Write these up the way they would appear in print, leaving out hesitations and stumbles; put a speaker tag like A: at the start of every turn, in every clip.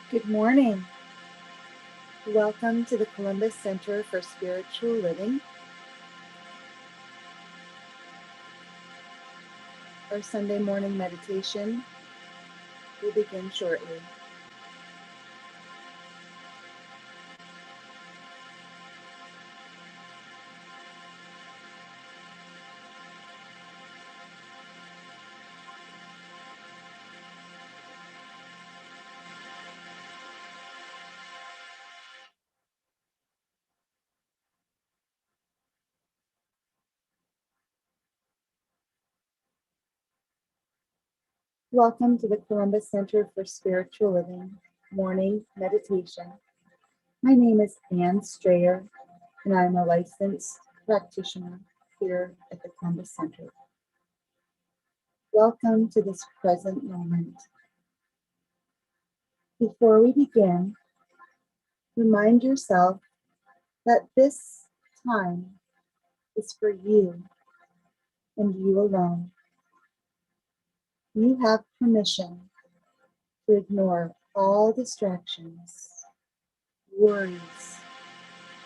A: Good morning. Welcome to the Columbus Center for Spiritual Living. Our Sunday morning meditation will begin shortly. Welcome to the Columbus Center for Spiritual Living morning meditation. My name is Ann Strayer, and I'm a licensed practitioner here at the Columbus Center. Welcome to this present moment. Before we begin, remind yourself that this time is for you and you alone. You have permission to ignore all distractions, worries,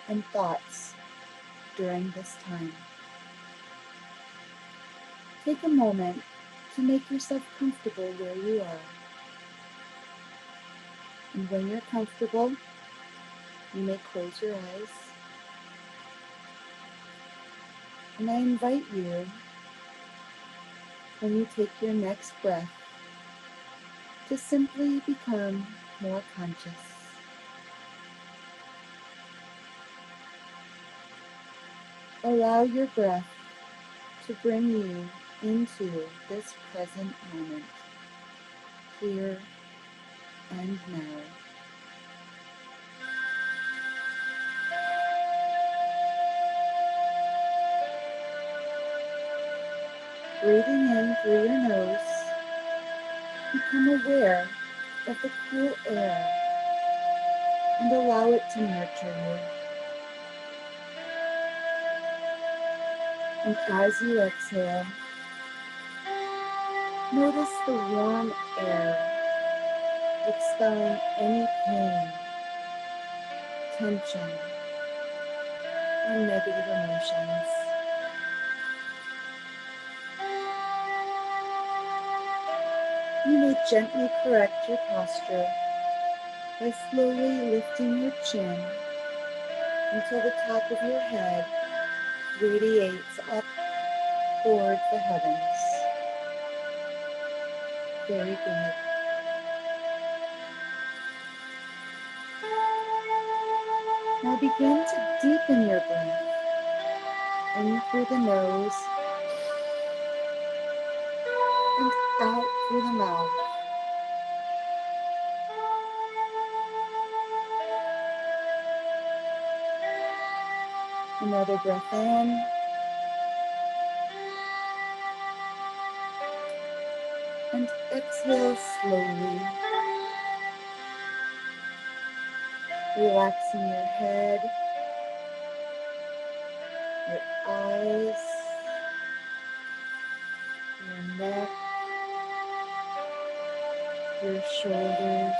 A: and thoughts during this time. Take a moment to make yourself comfortable where you are. And when you're comfortable, you may close your eyes. And I invite you, when you take your next breath, to simply become more conscious. Allow your breath to bring you into this present moment, here and now. Breathing in through your nose, become aware of the cool air and allow it to nurture you. And as you exhale, notice the warm air expelling any pain, tension, or negative emotions. You may gently correct your posture by slowly lifting your chin until the top of your head radiates up toward the heavens. Very good. Now begin to deepen your breath in through the nose and out through the mouth. Another breath in and exhale slowly, relaxing your head, your eyes, your neck, your shoulders.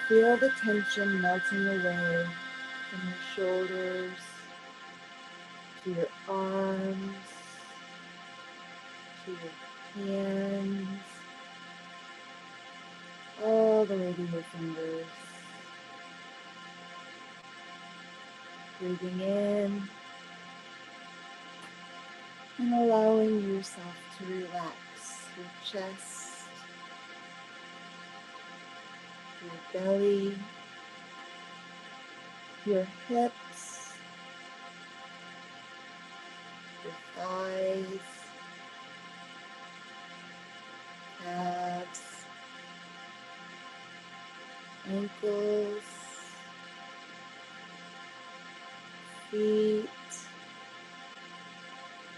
A: Feel the tension melting away from your shoulders to your arms, to your hands, all the way to your fingers. Breathing in and allowing yourself to relax your chest, your belly, your hips, your thighs, calves, ankles, feet,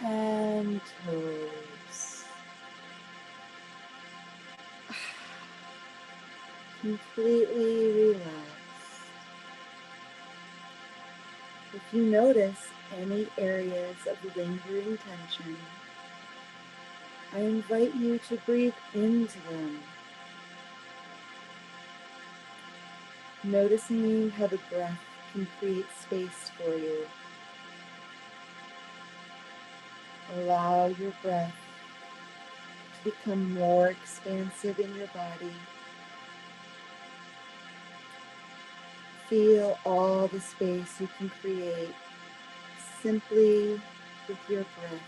A: and toes. Completely relaxed. If you notice any areas of lingering tension, I invite you to breathe into them noticing how the breath can create space for you. Allow your breath to become more expansive in your body. Feel all the space you can create simply with your breath.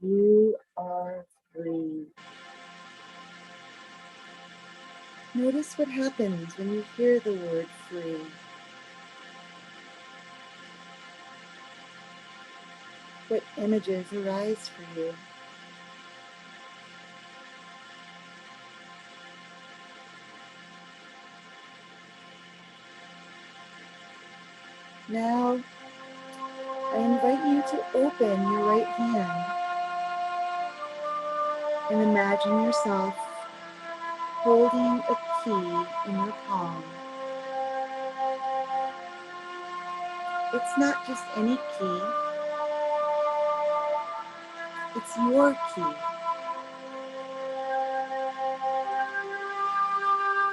A: You are free. Notice what happens when you hear the word free. What images arise for you? Now, I invite you to open your right hand and imagine yourself holding a key in your palm. It's not just any key, it's your key.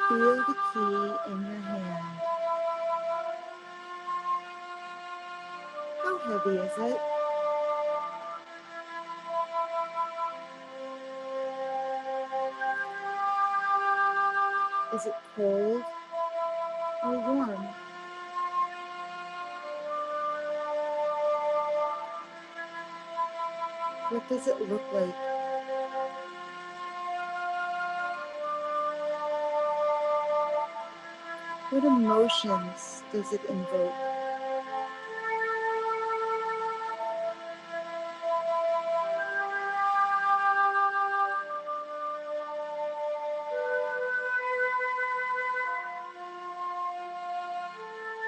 A: Feel the key in your hand. How heavy is it? Is it cold or warm? What does it look like? What emotions does it invoke?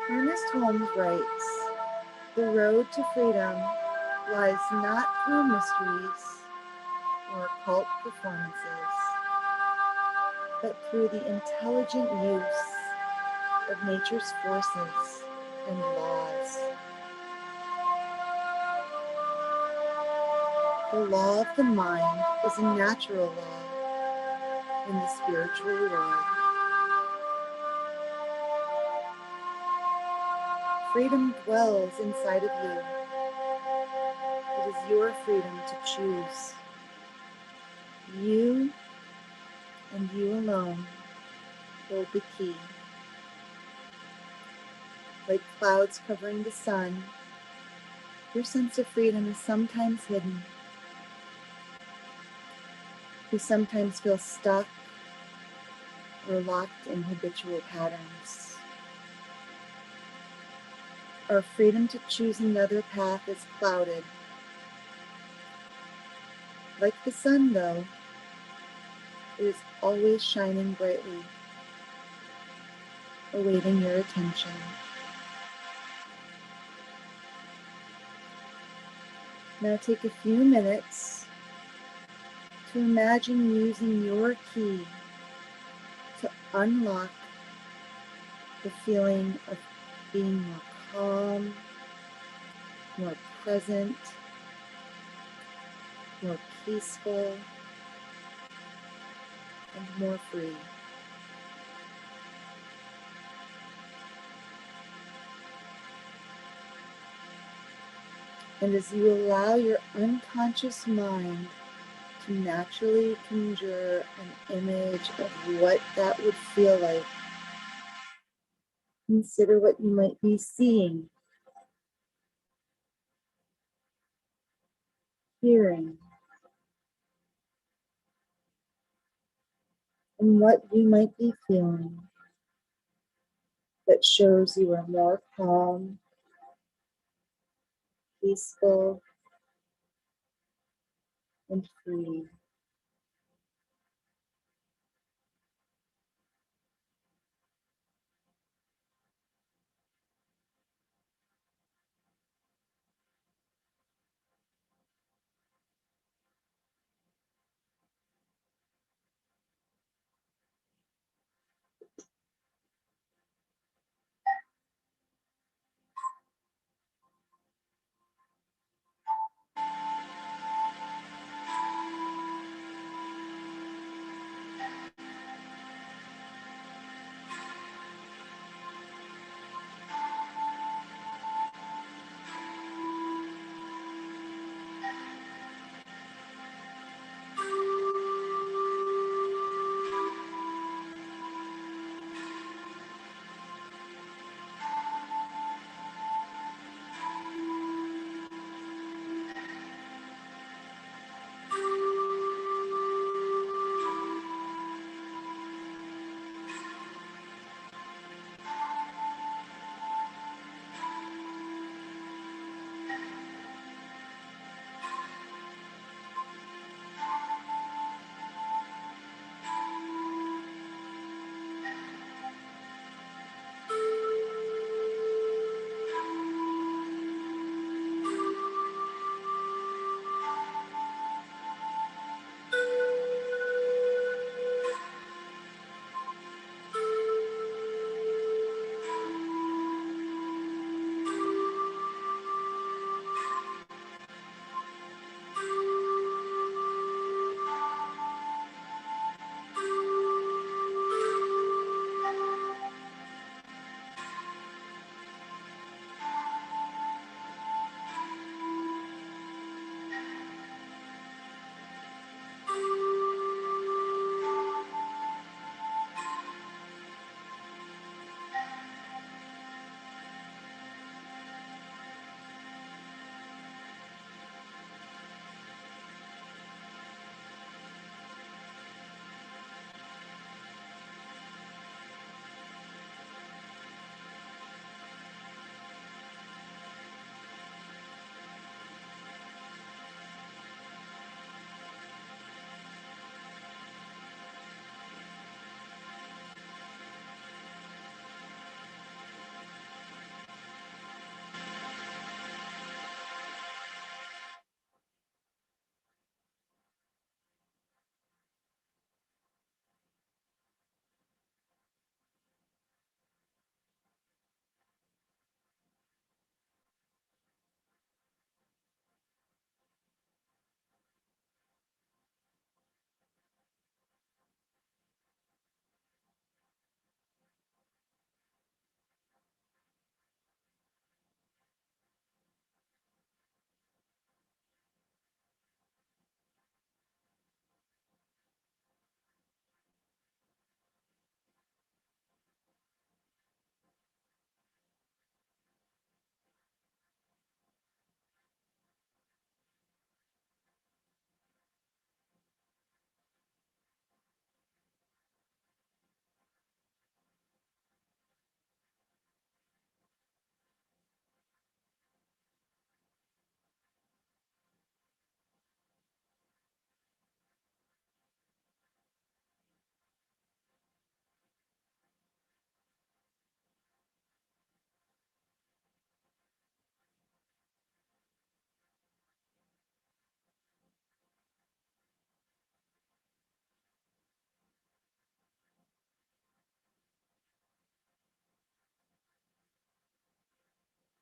A: Ernest Holmes writes, "The road to freedom lies not through mysteries or occult performances, but through the intelligent use of nature's forces and laws." The law of the mind is a natural law in the spiritual world. Freedom dwells inside of you. It is your freedom to choose. You and you alone hold the key. Like clouds covering the sun, your sense of freedom is sometimes hidden. You sometimes feel stuck or locked in habitual patterns. Our freedom to choose another path is clouded. Like the sun, though, it is always shining brightly, awaiting your attention. Now take a few minutes to imagine using your key to unlock the feeling of being more calm, more present, more peaceful, and more free. And as you allow your unconscious mind to naturally conjure an image of what that would feel like, consider what you might be seeing, hearing, and what you might be feeling that shows you are more calm, peaceful, and free.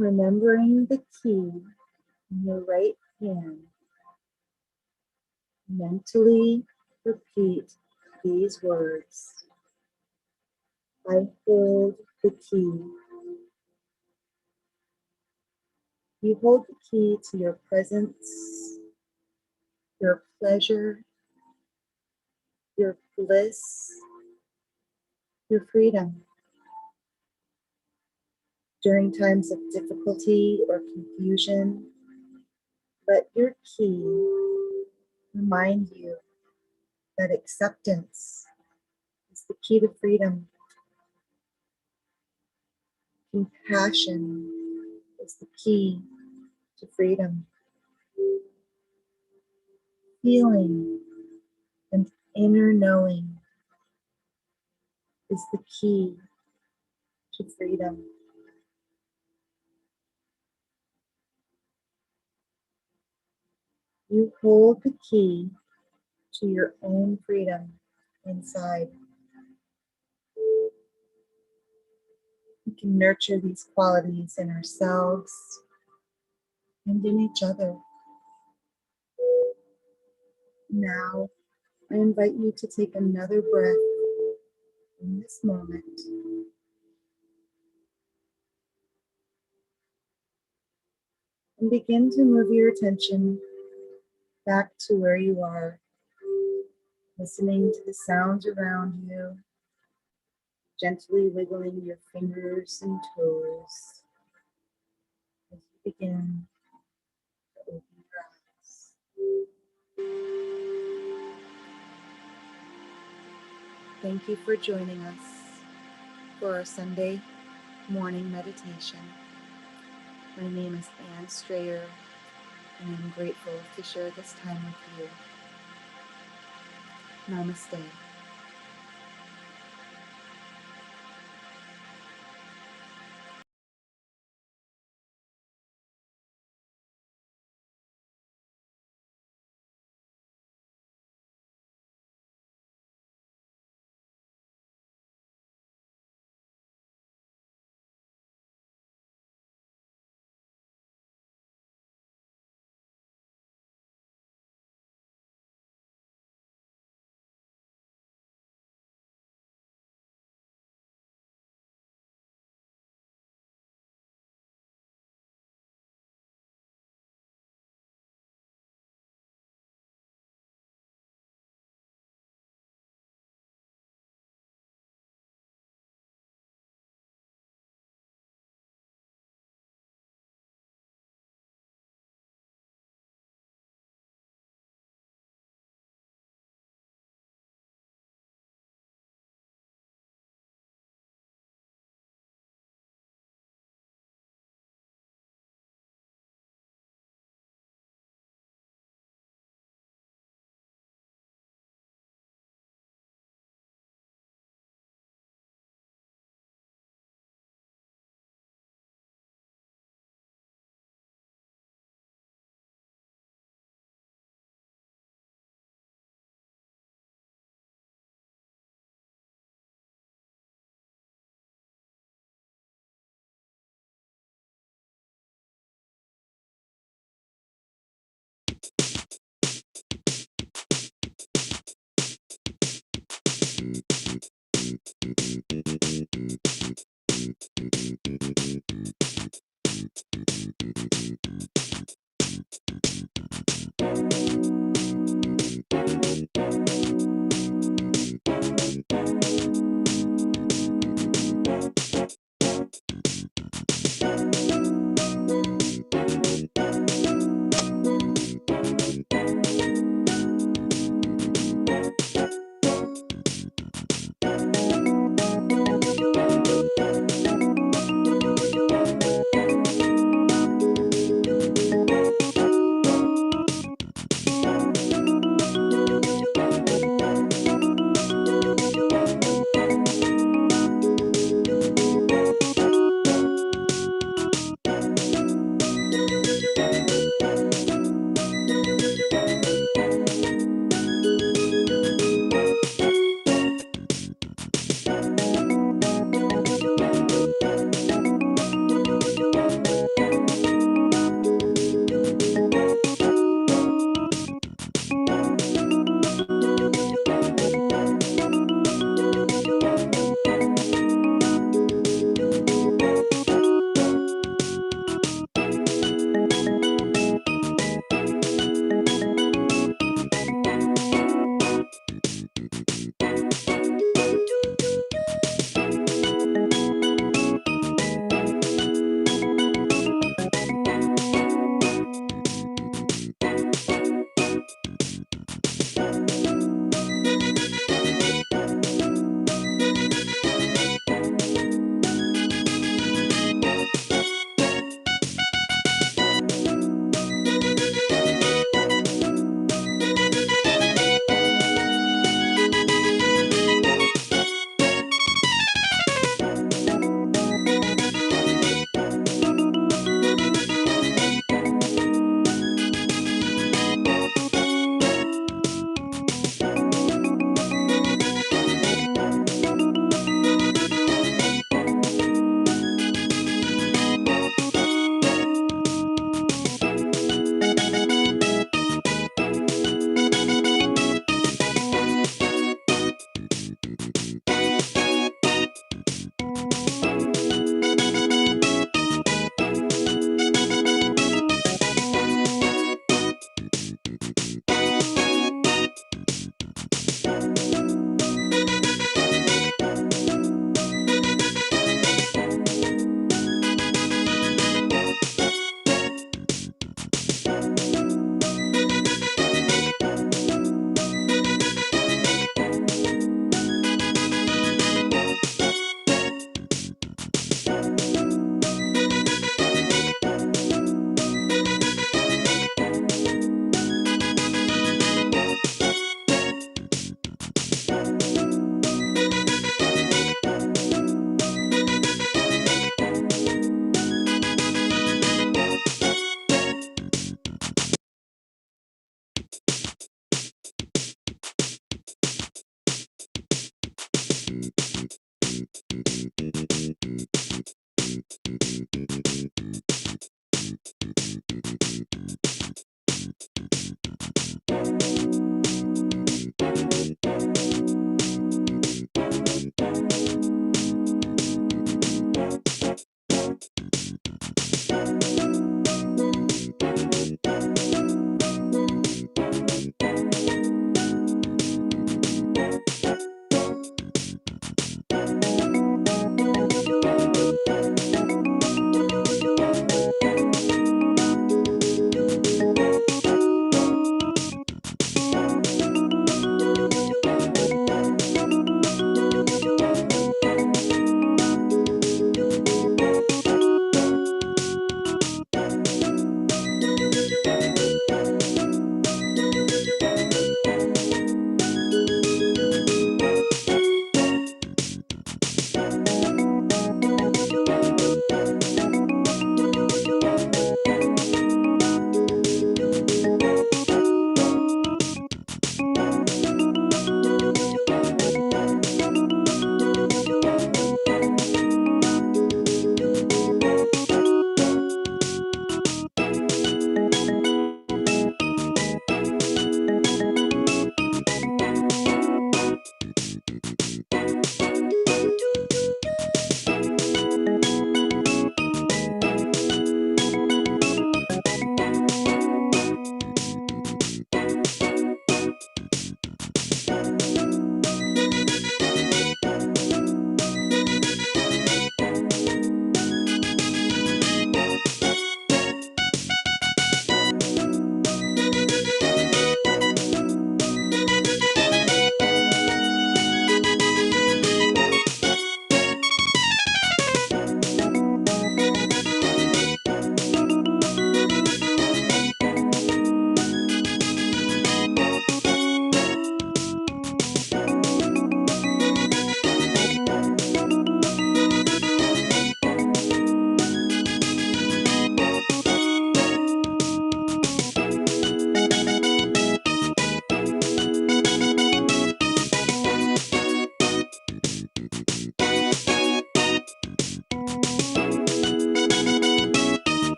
A: Remembering the key in your right hand, mentally repeat these words. I hold the key. You hold the key to your presence, your pleasure, your bliss, your freedom. During times of difficulty or confusion, let your key remind you that acceptance is the key to freedom. Compassion is the key to freedom. Feeling and inner knowing is the key to freedom. You hold the key to your own freedom inside. We can nurture these qualities in ourselves and in each other. Now, I invite you to take another breath in this moment. And begin to move your attention back to where you are, listening to the sounds around you, gently wiggling your fingers and toes as you begin to open your eyes. Thank you for joining us for our Sunday morning meditation. My name is Anne Strayer, and I'm grateful to share this time with you. Namaste.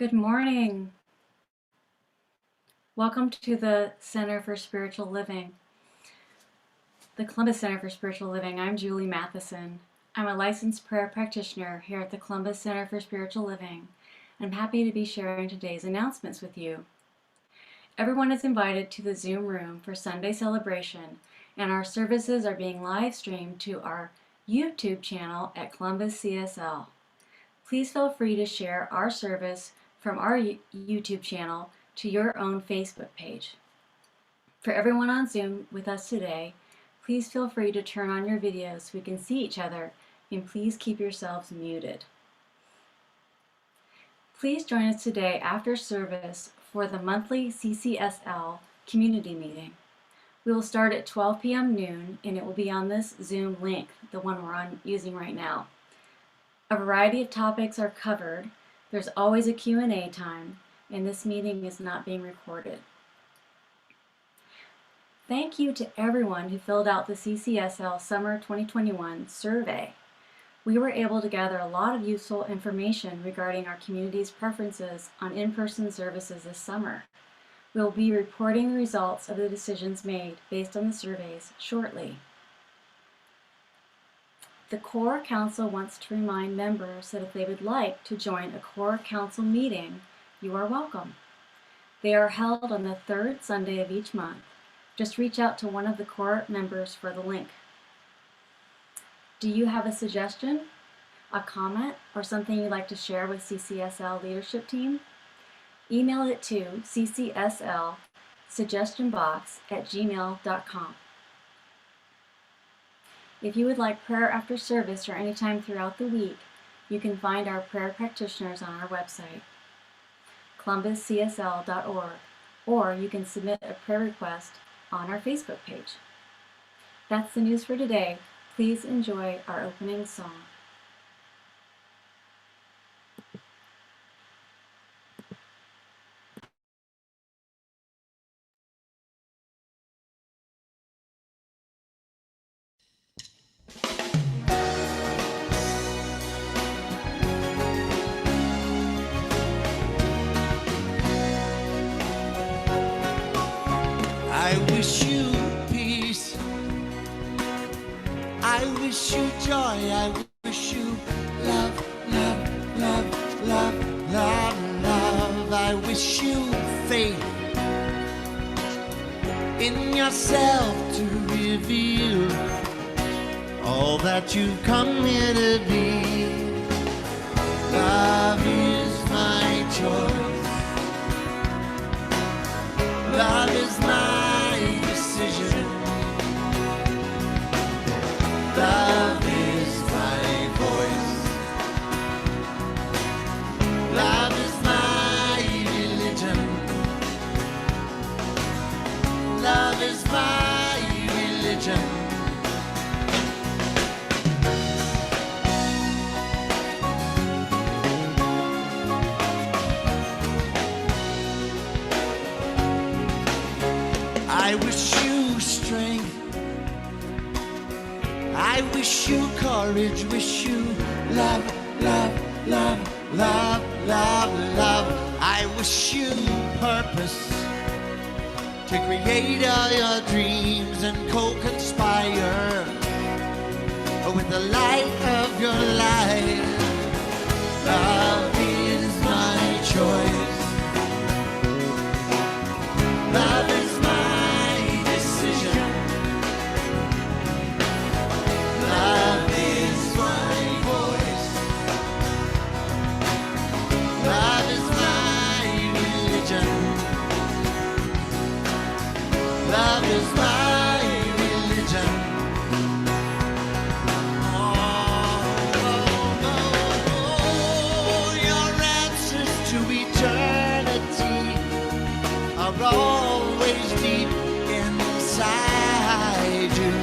B: Good morning. Welcome to the Center for Spiritual Living, the Columbus Center for Spiritual Living. I'm Julie Matheson. I'm a licensed prayer practitioner here at the Columbus Center for Spiritual Living. I'm happy to be sharing today's announcements with you. Everyone is invited to the Zoom room for Sunday celebration, and our services are being live streamed to our YouTube channel at Columbus CSL. Please feel free to share our service from our YouTube channel to your own Facebook page. For everyone on Zoom with us today, please feel free to turn on your videos so we can see each other, and please keep yourselves muted. Please join us today after service for the monthly CCSL community meeting. We will start at 12 p.m. noon, and it will be on this Zoom link, the one we're using right now. A variety of topics are covered. There's always a Q&A time, and this meeting is not being recorded. Thank you to everyone who filled out the CCSL Summer 2021 survey. We were able to gather a lot of useful information regarding our community's preferences on in-person services this summer. We will be reporting the results of the decisions made based on the surveys shortly. The Core Council wants to remind members that if they would like to join a Core Council meeting, you are welcome. They are held on the third Sunday of each month. Just reach out to one of the Core members for the link. Do you have a suggestion, a comment, or something you'd like to share with CCSL leadership team? Email it to ccslsuggestionbox@gmail.com. If you would like prayer after service or anytime throughout the week, you can find our prayer practitioners on our website, columbuscsl.org, or you can submit a prayer request on our Facebook page. That's the news for today. Please enjoy our opening song.
C: I wish you peace. I wish you joy. I wish you love, love, love, love, love, love. I wish you faith in yourself to reveal all that you've come here to be. Love is my choice. Love is my decision. Love is my voice. Love is my religion. Love is my religion. I wish you strength. I wish you courage. Wish you love, love, love, love, love, love. I wish you purpose to create all your dreams and co-conspire with the light of your life. Love is my choice. Love is my decision. Love is my voice. Love is my religion. Love is my religion. Your answers to eternity are always deep inside you.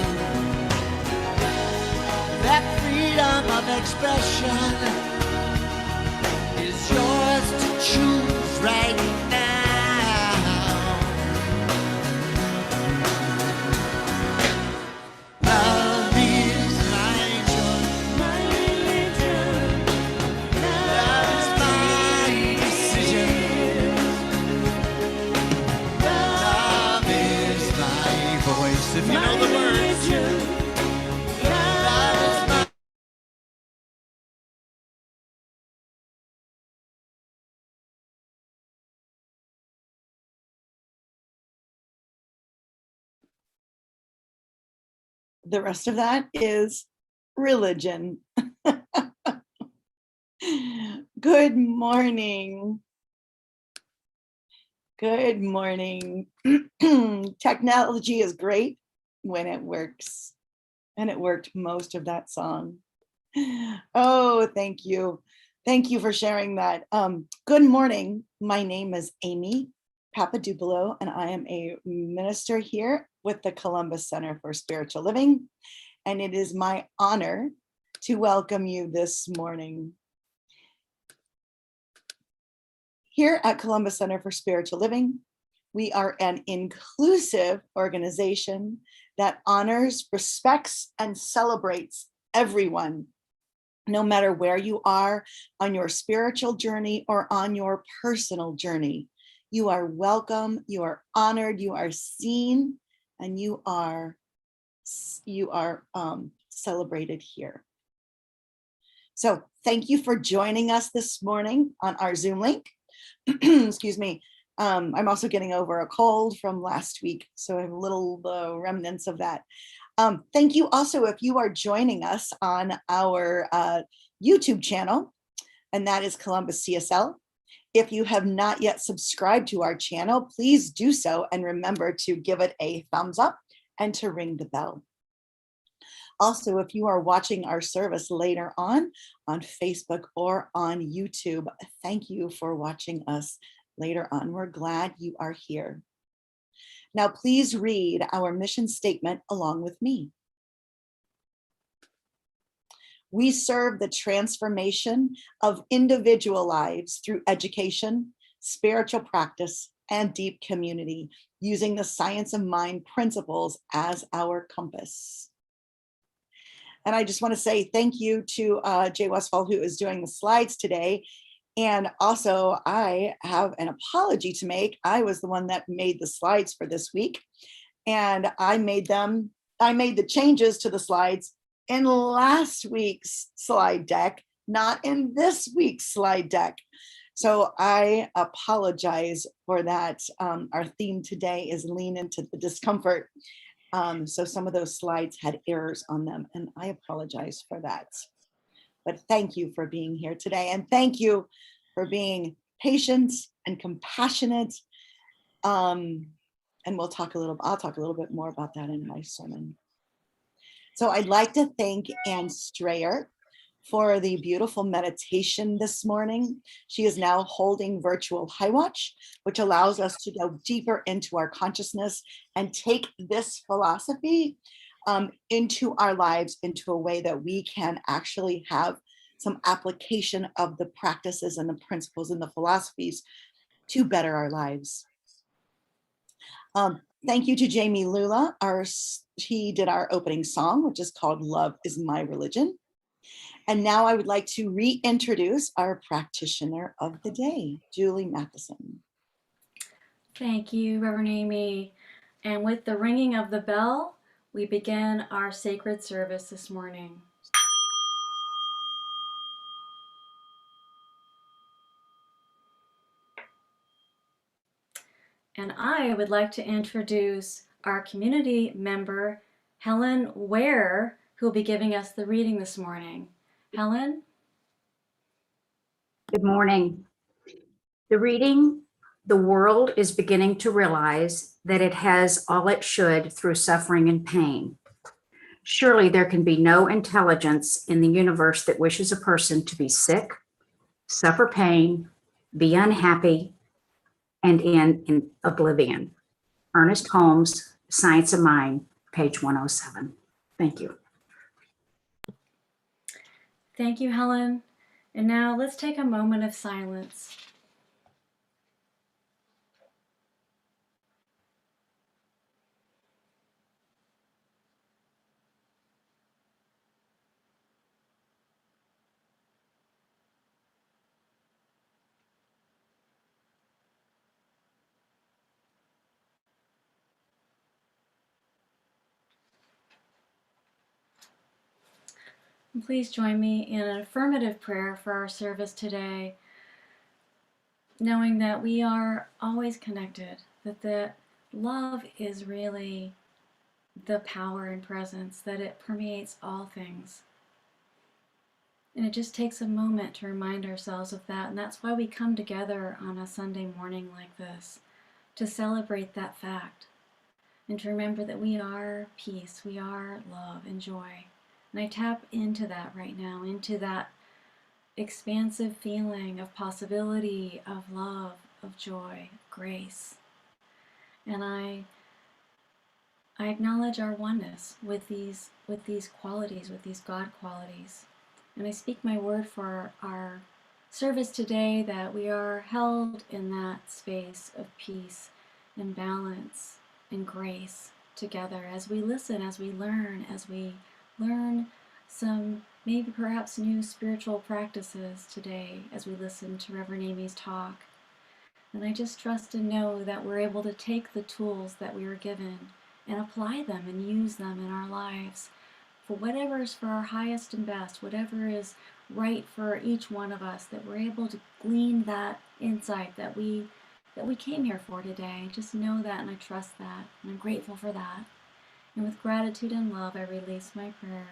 C: That freedom of expression is yours to choose right now. Love is my choice, my religion. Love is my decision.
A: the rest of that is religion. Good morning. Good morning. Technology is great when it works, and it worked most of that song. Oh, thank you. Thank you for sharing that. Good morning. My name is Amy Papadopoulou, and I am a minister here with the Columbus Center for Spiritual Living. And it is my honor to welcome you this morning. Here at Columbus Center for Spiritual Living, we are an inclusive organization that honors, respects, and celebrates everyone, no matter where you are on your spiritual journey or on your personal journey. You are welcome, you are honored, you are seen, and you are celebrated here. So thank you for joining us this morning on our Zoom link. Excuse me. I'm also getting over a cold from last week, so I have little remnants of that. Thank you also if you are joining us on our YouTube channel, and that is Columbus CSL. If you have not yet subscribed to our channel, please do so, and remember to give it a thumbs up and to ring the bell. Also, if you are watching our service later on Facebook or on YouTube, thank you for watching us later on. We're glad you are here. Now, please read our mission statement along with me. We serve the transformation of individual lives through education, spiritual practice, and deep community, using the science of mind principles as our compass. And I just want to say thank you to Jay Westfall, who is doing the slides today. And also, I have an apology to make. I was the one that made the slides for this week, and I made the changes to the slides in last week's slide deck, not in this week's slide deck. So I apologize for that. Our theme today is lean into the discomfort. So some of those slides had errors on them, and I apologize for that. But thank you for being here today, and thank you for being patient and compassionate. And I'll talk a little bit more about that in my sermon. So I'd like to thank Ann Strayer for the beautiful meditation this morning. She is now holding virtual High Watch, which allows us to go deeper into our consciousness and take this philosophy into our lives, into a way that we can actually have some application of the practices and the principles and the philosophies to better our lives. Thank you to Jamie Lula. He did our opening song, which is called Love is My Religion. And now I would like to reintroduce our practitioner of the day, Julie Matheson.
B: Thank you, Reverend Amy. And with the ringing of the bell, we begin our sacred service this morning. And I would like to introduce our community member, Helen Ware, who will be giving us the reading this morning. Helen?
D: Good morning. The reading, the world is beginning to realize that it has all it should through suffering and pain. Surely there can be no intelligence in the universe that wishes a person to be sick, suffer pain, be unhappy, and in oblivion. Ernest Holmes, Science of Mind, page 107. Thank you.
B: Thank you, Helen. And now let's take a moment of silence. And please join me in an affirmative prayer for our service today, knowing that we are always connected, that the love is really the power and presence, that it permeates all things. And it just takes a moment to remind ourselves of that. And that's why we come together on a Sunday morning like this, to celebrate that fact and to remember that we are peace, we are love and joy. And I tap into that right now, into that expansive feeling of possibility, of love, of joy, grace. And I acknowledge our oneness with these qualities, with these God qualities. And I speak my word for our service today, that we are held in that space of peace and balance and grace together as we listen, as we learn some maybe perhaps new spiritual practices today as we listen to Reverend Amy's talk. And I just trust and know that we're able to take the tools that we were given and apply them and use them in our lives for whatever is for our highest and best, whatever is right for each one of us, that we're able to glean that insight that we came here for today. Just know that, and I trust that, and I'm grateful for that. And with gratitude and love, I release my prayer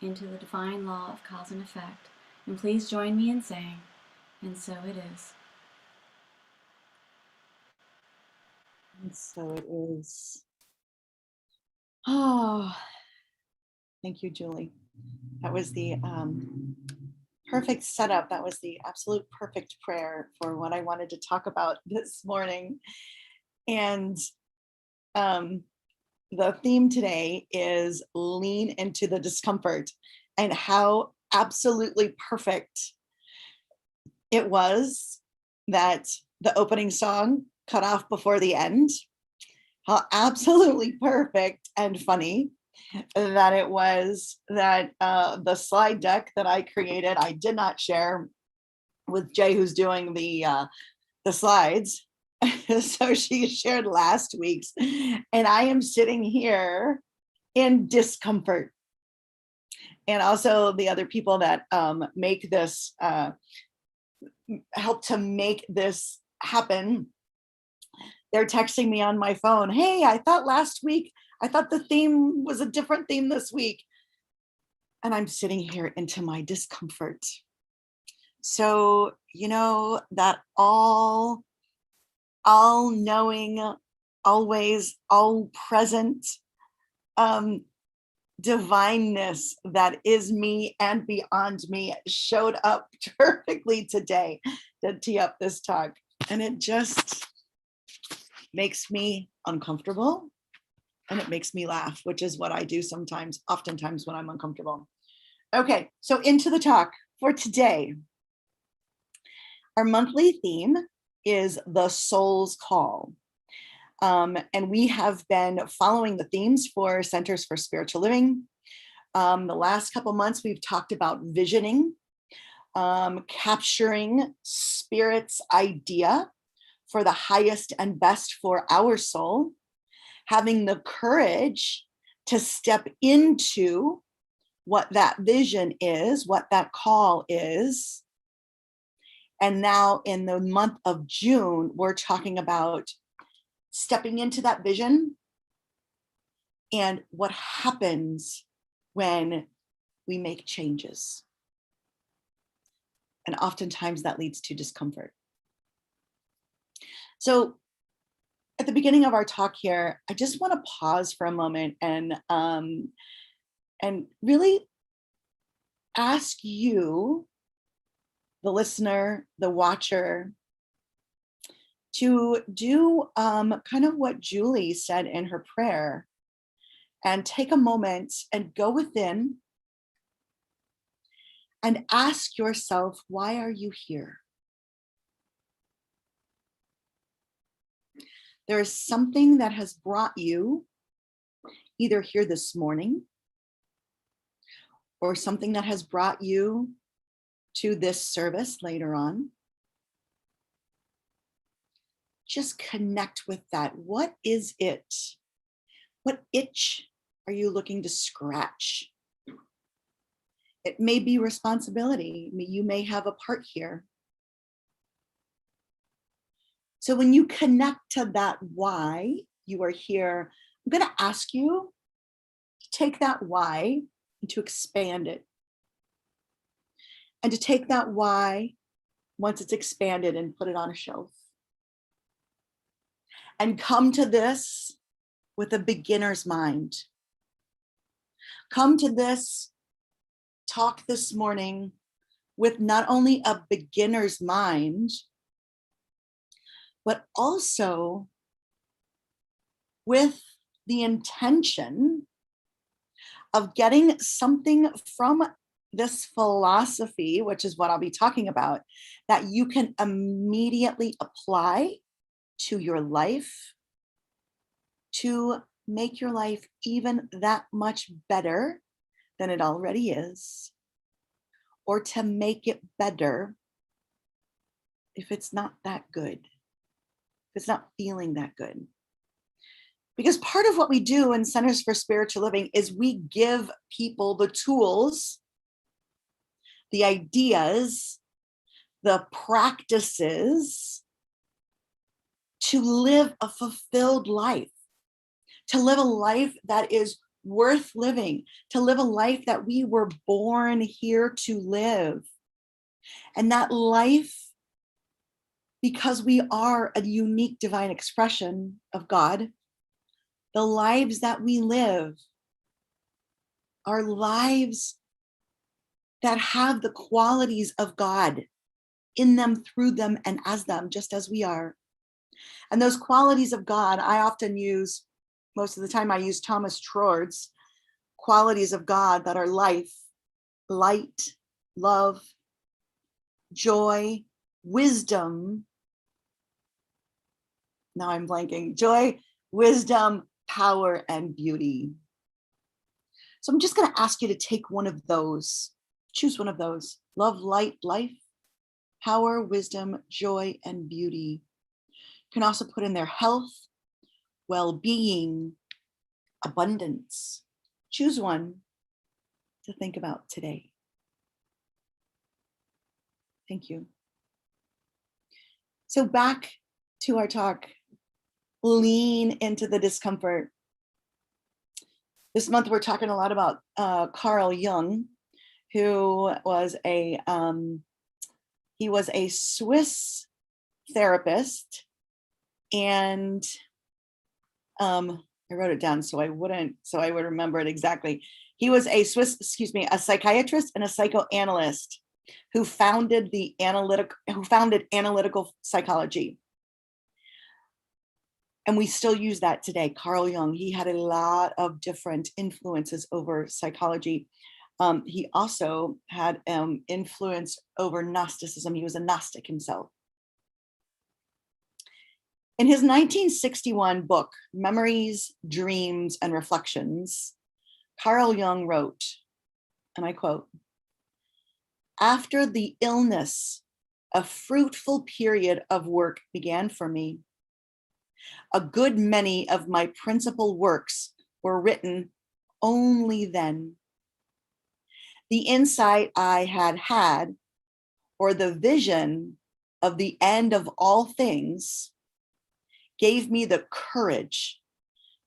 B: into the divine law of cause and effect. And please join me in saying, and so it is.
E: And so it is. Oh, thank you, Julie. That was the perfect setup. That was the absolute perfect prayer for what I wanted to talk about this morning. And the theme today is lean into the discomfort, and how absolutely perfect it was that the opening song cut off before the end. How absolutely perfect and funny that it was that the slide deck that I created, I did not share with Jay, who's doing the slides. So she shared last week's, and I am sitting here in discomfort. And also the other people that make this, help to make this happen, they're texting me on my phone, hey, I thought last week, I thought the theme was a different theme this week. And I'm sitting here into my discomfort. So, you know, that all knowing, always, all present divineness that is me and beyond me showed up perfectly today to tee up this talk. And it just makes me uncomfortable, and it makes me laugh, which is what I do sometimes, oftentimes when I'm uncomfortable. Okay, so into the talk for today. Our monthly theme is the soul's call. And we have been following the themes for Centers for Spiritual Living. The last couple months, we've talked about visioning, capturing Spirit's idea for the highest and best for our soul, having the courage to step into what that vision is, what that call is. And now in the month of June, we're talking about stepping into that vision and what happens when we make changes. And oftentimes that leads to discomfort. So at the beginning of our talk here, I just want to pause for a moment and really ask you, the listener, the watcher, to do kind of what Julie said in her prayer, and take a moment and go within and ask yourself, why are you here? There is something that has brought you either here this morning, or something that has brought you to this service later on. Just connect with that. What is it? What itch are you looking to scratch? It may be responsibility. You may have a part here. So when you connect to that why you are here, I'm going to ask you take that why and to expand it. And to take that why, once it's expanded, and put it on a shelf. And come to this with a beginner's mind. Come to this talk this morning with not only a beginner's mind, but also with the intention of getting something from this philosophy, which is what I'll be talking about, that you can immediately apply to your life to make your life even that much better than it already is, or to make it better if it's not that good, if it's not feeling that good. Because part of what we do in Centers for Spiritual Living is we give people the tools, the ideas, the practices to live a fulfilled life, to live a life that is worth living, to live a life that we were born here to live. And that life, because we are a unique divine expression of God, the lives that we live are lives that have the qualities of God in them, through them, and as them, just as we are. And those qualities of God, I often use, most of the time I use Thomas Trord's qualities of God that are life, light, love, joy, wisdom. Now I'm blanking. Joy, wisdom, power, and beauty. So I'm just going to ask you to take one of those. Choose one of those. Love, light, life, power, wisdom, joy, and beauty. You can also put in there health, well-being, abundance. Choose one to think about today. Thank you. So back to our talk. Lean into the discomfort. This month we're talking a lot about Carl Jung, who was a Swiss therapist, and I wrote it down so I would remember it exactly. He was a psychiatrist and a psychoanalyst who founded analytical psychology. And we still use that today. Carl Jung, he had a lot of different influences over psychology. He also had influence over Gnosticism. He was a Gnostic himself. In his 1961 book, Memories, Dreams, and Reflections, Carl Jung wrote, and I quote, "After the illness, a fruitful period of work began for me. A good many of my principal works were written only then. The insight I had had, or the vision of the end of all things, gave me the courage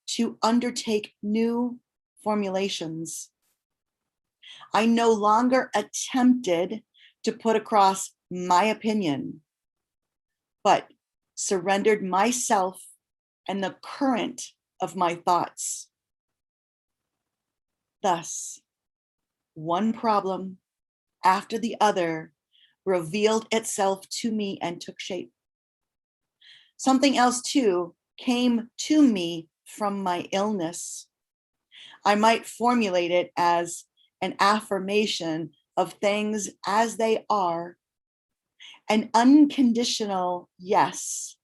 E: to undertake new formulations. I no longer attempted to put across my opinion, but surrendered myself and the current of my thoughts. Thus, one problem after the other revealed itself to me and took shape. Something else too came to me from my illness. I might formulate it as an affirmation of things as they are, an unconditional yes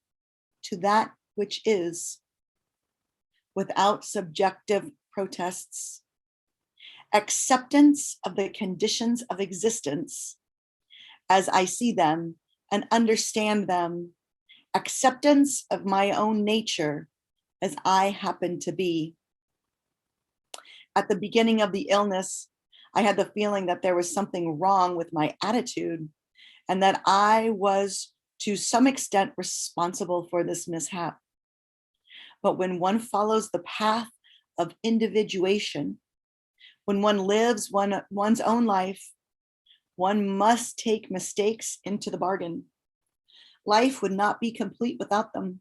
E: to that which is, without subjective protests, acceptance of the conditions of existence as I see them and understand them, acceptance of my own nature as I happen to be. At the beginning of the illness, I had the feeling that there was something wrong with my attitude and that I was to some extent responsible for this mishap. But when one follows the path of individuation When one lives one's own life, one must take mistakes into the bargain. Life would not be complete without them.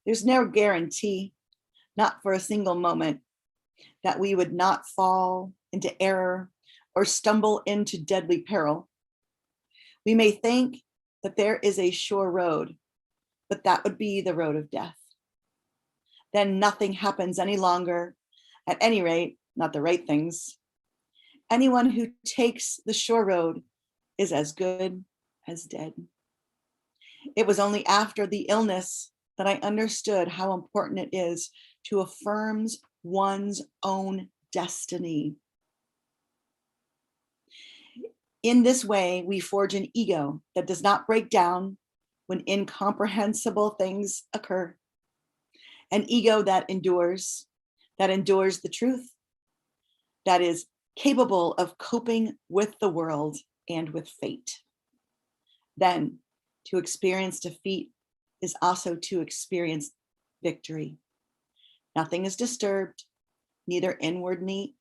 E: There's no guarantee, not for a single moment, that we would not fall into error or stumble into deadly peril. We may think that there is a sure road, but that would be the road of death. Then nothing happens any longer, at any rate, not the right things. Anyone who takes the sure road is as good as dead. It was only after the illness that I understood how important it is to affirm one's own destiny. In this way, we forge an ego that does not break down when incomprehensible things occur. An ego that endures the truth, that is capable of coping with the world and with fate. Then, to experience defeat is also to experience victory. Nothing is disturbed, neither inwardly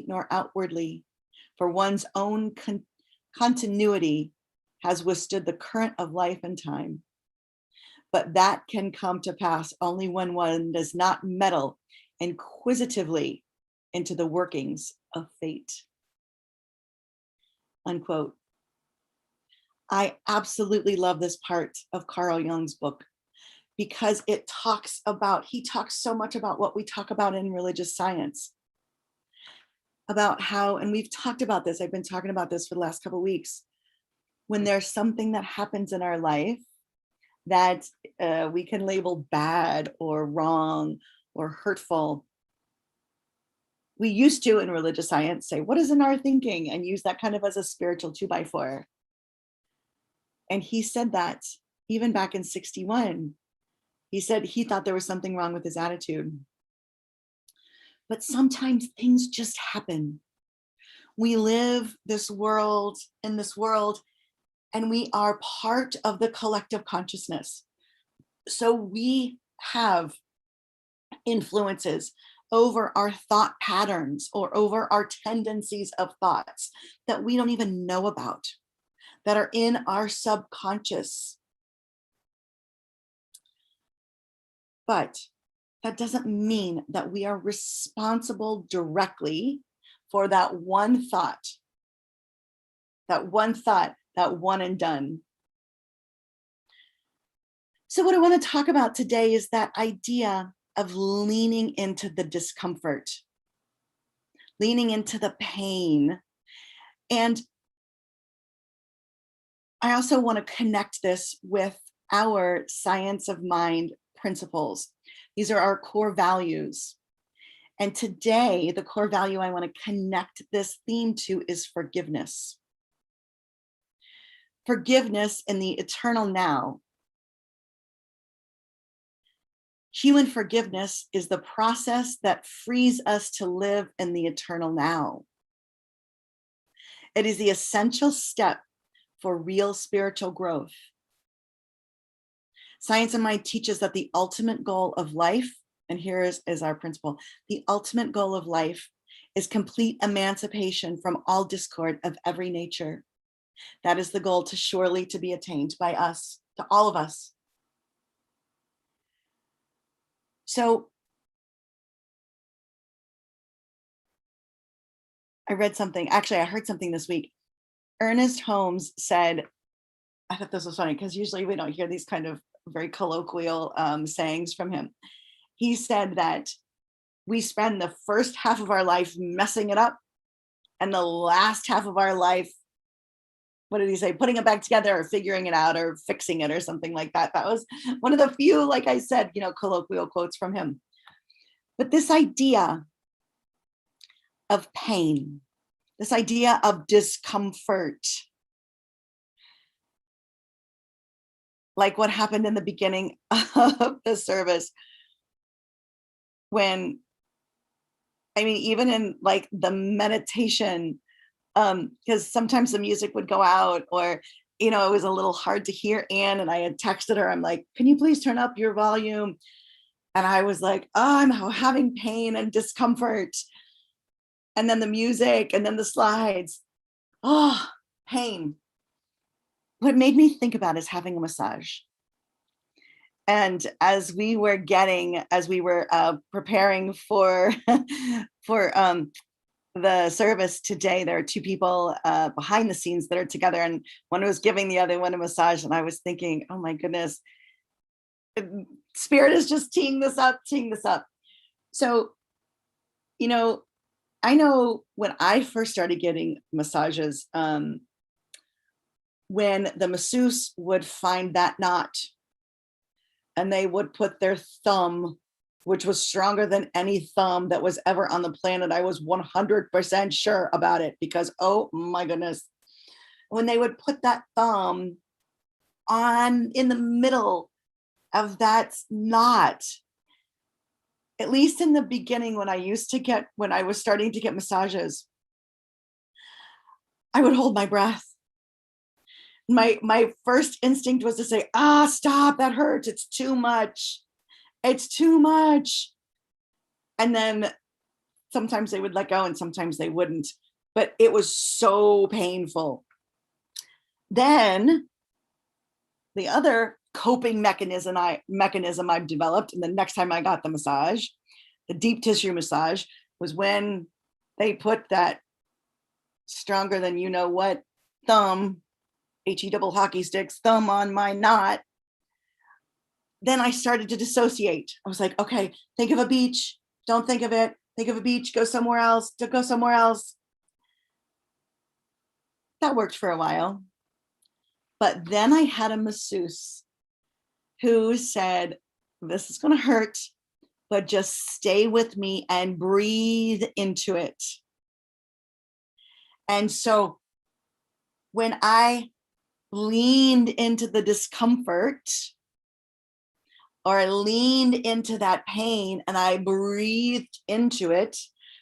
E: nor outwardly, for one's own continuity has withstood the current of life and time. But that can come to pass only when one does not meddle inquisitively into the workings of fate. Unquote. I absolutely love this part of Carl Jung's book because he talks so much about what we talk about in religious science, about how, and we've talked about this, I've been talking about this for the last couple of weeks, when there's something that happens in our life that we can label bad or wrong or hurtful. We used to, in religious science, say, what is in our thinking? And use that kind of as a spiritual 2x4. And he said that even back in 61, he said he thought there was something wrong with his attitude. But sometimes things just happen. We live in this world, and we are part of the collective consciousness. So we have influences over our thought patterns or over our tendencies of thoughts that we don't even know about, that are in our subconscious. But that doesn't mean that we are responsible directly for that one thought, that one and done. So what I want to talk about today is that idea of leaning into the discomfort, leaning into the pain. And I also want to connect this with our science of mind principles. These are our core values. And today, the core value I want to connect this theme to is forgiveness. Forgiveness in the eternal now. Human forgiveness is the process that frees us to live in the eternal now. It is the essential step for real spiritual growth. Science of Mind teaches that the ultimate goal of life, and here is our principle, the ultimate goal of life is complete emancipation from all discord of every nature. That is the goal surely to be attained by us, to all of us. So I read something, actually I heard something this week. Ernest Holmes said, I thought this was funny because usually we don't hear these kind of very colloquial sayings from him. He said that we spend the first half of our life messing it up and the last half of our life, what did he say, putting it back together or figuring it out or fixing it or something like that. That was one of the few, like I said, colloquial quotes from him. But this idea of pain, this idea of discomfort, like what happened in the beginning of the service, when, even in like the meditation, because sometimes the music would go out or, it was a little hard to hear Anne, and I had texted her, I'm like, can you please turn up your volume? And I was like, oh, I'm having pain and discomfort. and then the music, and then the slides. Oh, pain. What made me think about is having a massage. And as we were preparing for for the service today, there are two people behind the scenes that are together, and one was giving the other one a massage. And I was thinking, oh my goodness, Spirit is just teeing this up. So, I know when I first started getting massages, when the masseuse would find that knot and they would put their thumb, which was stronger than any thumb that was ever on the planet. I was 100% sure about it because, oh my goodness, when they would put that thumb on in the middle of that knot, at least in the beginning when I was starting to get massages, I would hold my breath. My first instinct was to say, stop, that hurts. It's too much. It's too much. And then sometimes they would let go and sometimes they wouldn't, but it was so painful. Then the other coping mechanism I've developed, and the next time I got the massage, the deep tissue massage, was when they put that stronger than you know what thumb, HE double hockey sticks thumb on my knot. Then I started to dissociate. I was like, okay, think of a beach. Don't think of it. Think of a beach. Go somewhere else. Go somewhere else. That worked for a while. But then I had a masseuse who said, this is going to hurt, but just stay with me and breathe into it. And so when I leaned into the discomfort, or I leaned into that pain and I breathed into it,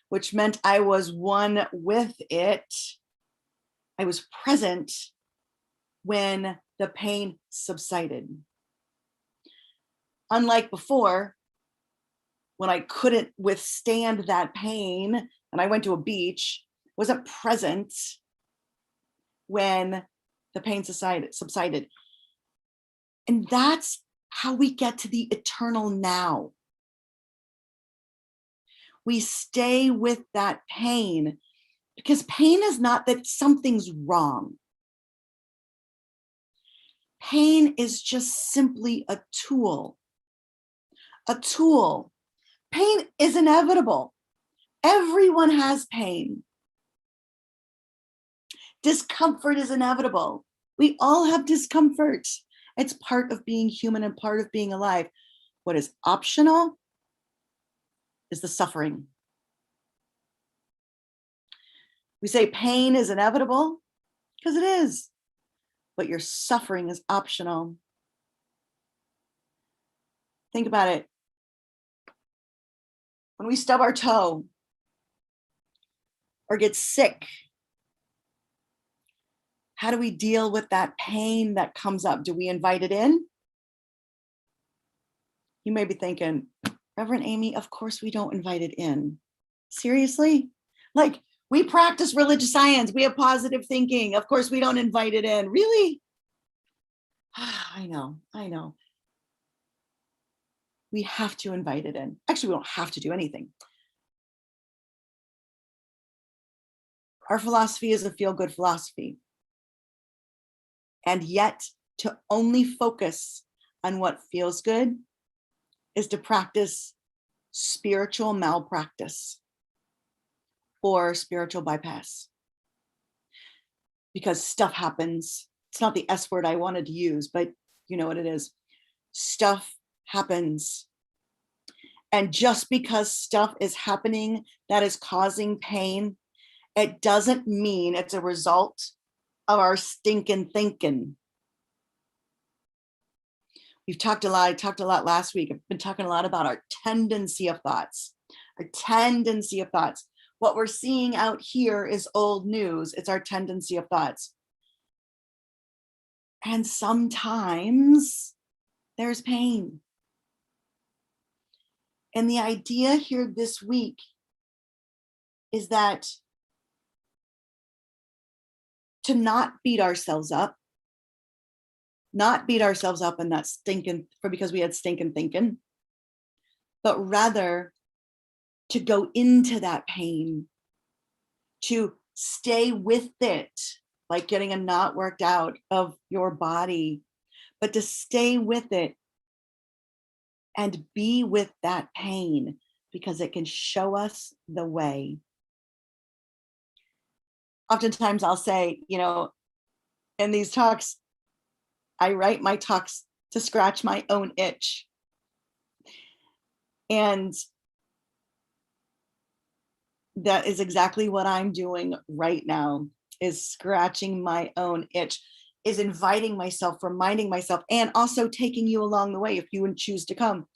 E: which meant I was one with it, I was present when the pain subsided. Unlike before, when I couldn't withstand that pain and I went to a beach, wasn't present when the pain subsided. And that's how we get to the eternal now. We stay with that pain because pain is not that something's wrong. Pain is just simply a tool. A tool. Pain is inevitable. Everyone has pain. Discomfort is inevitable. We all have discomfort. It's part of being human and part of being alive. What is optional is the suffering. We say pain is inevitable because it is, but your suffering is optional. Think about it. When we stub our toe or get sick, how do we deal with that pain that comes up? Do we invite it in? You may be thinking, Reverend Amy, of course we don't invite it in. Seriously? Like, we practice religious science. We have positive thinking. Of course we don't invite it in. Really? I know. We have to invite it in. Actually, we don't have to do anything. Our philosophy is a feel-good philosophy. And yet, to only focus on what feels good is to practice spiritual malpractice or spiritual bypass. Because stuff happens. It's not the S word I wanted to use, but you know what it is. Stuff happens. And just because stuff is happening that is causing pain, it doesn't mean it's a result of our stinking thinking. I talked a lot last week. I've been talking a lot about our tendency of thoughts. What we're seeing out here is old news. It's our tendency of thoughts. And sometimes there's pain. And the idea here this week is that to not beat ourselves up, in that stinking, for because we had stinking thinking, but rather to go into that pain, to stay with it, like getting a knot worked out of your body, but to stay with it and be with that pain because it can show us the way. Oftentimes I'll say, in these talks, I write my talks to scratch my own itch. And that is exactly what I'm doing right now, is scratching my own itch, is inviting myself, reminding myself, and also taking you along the way if you would choose to come.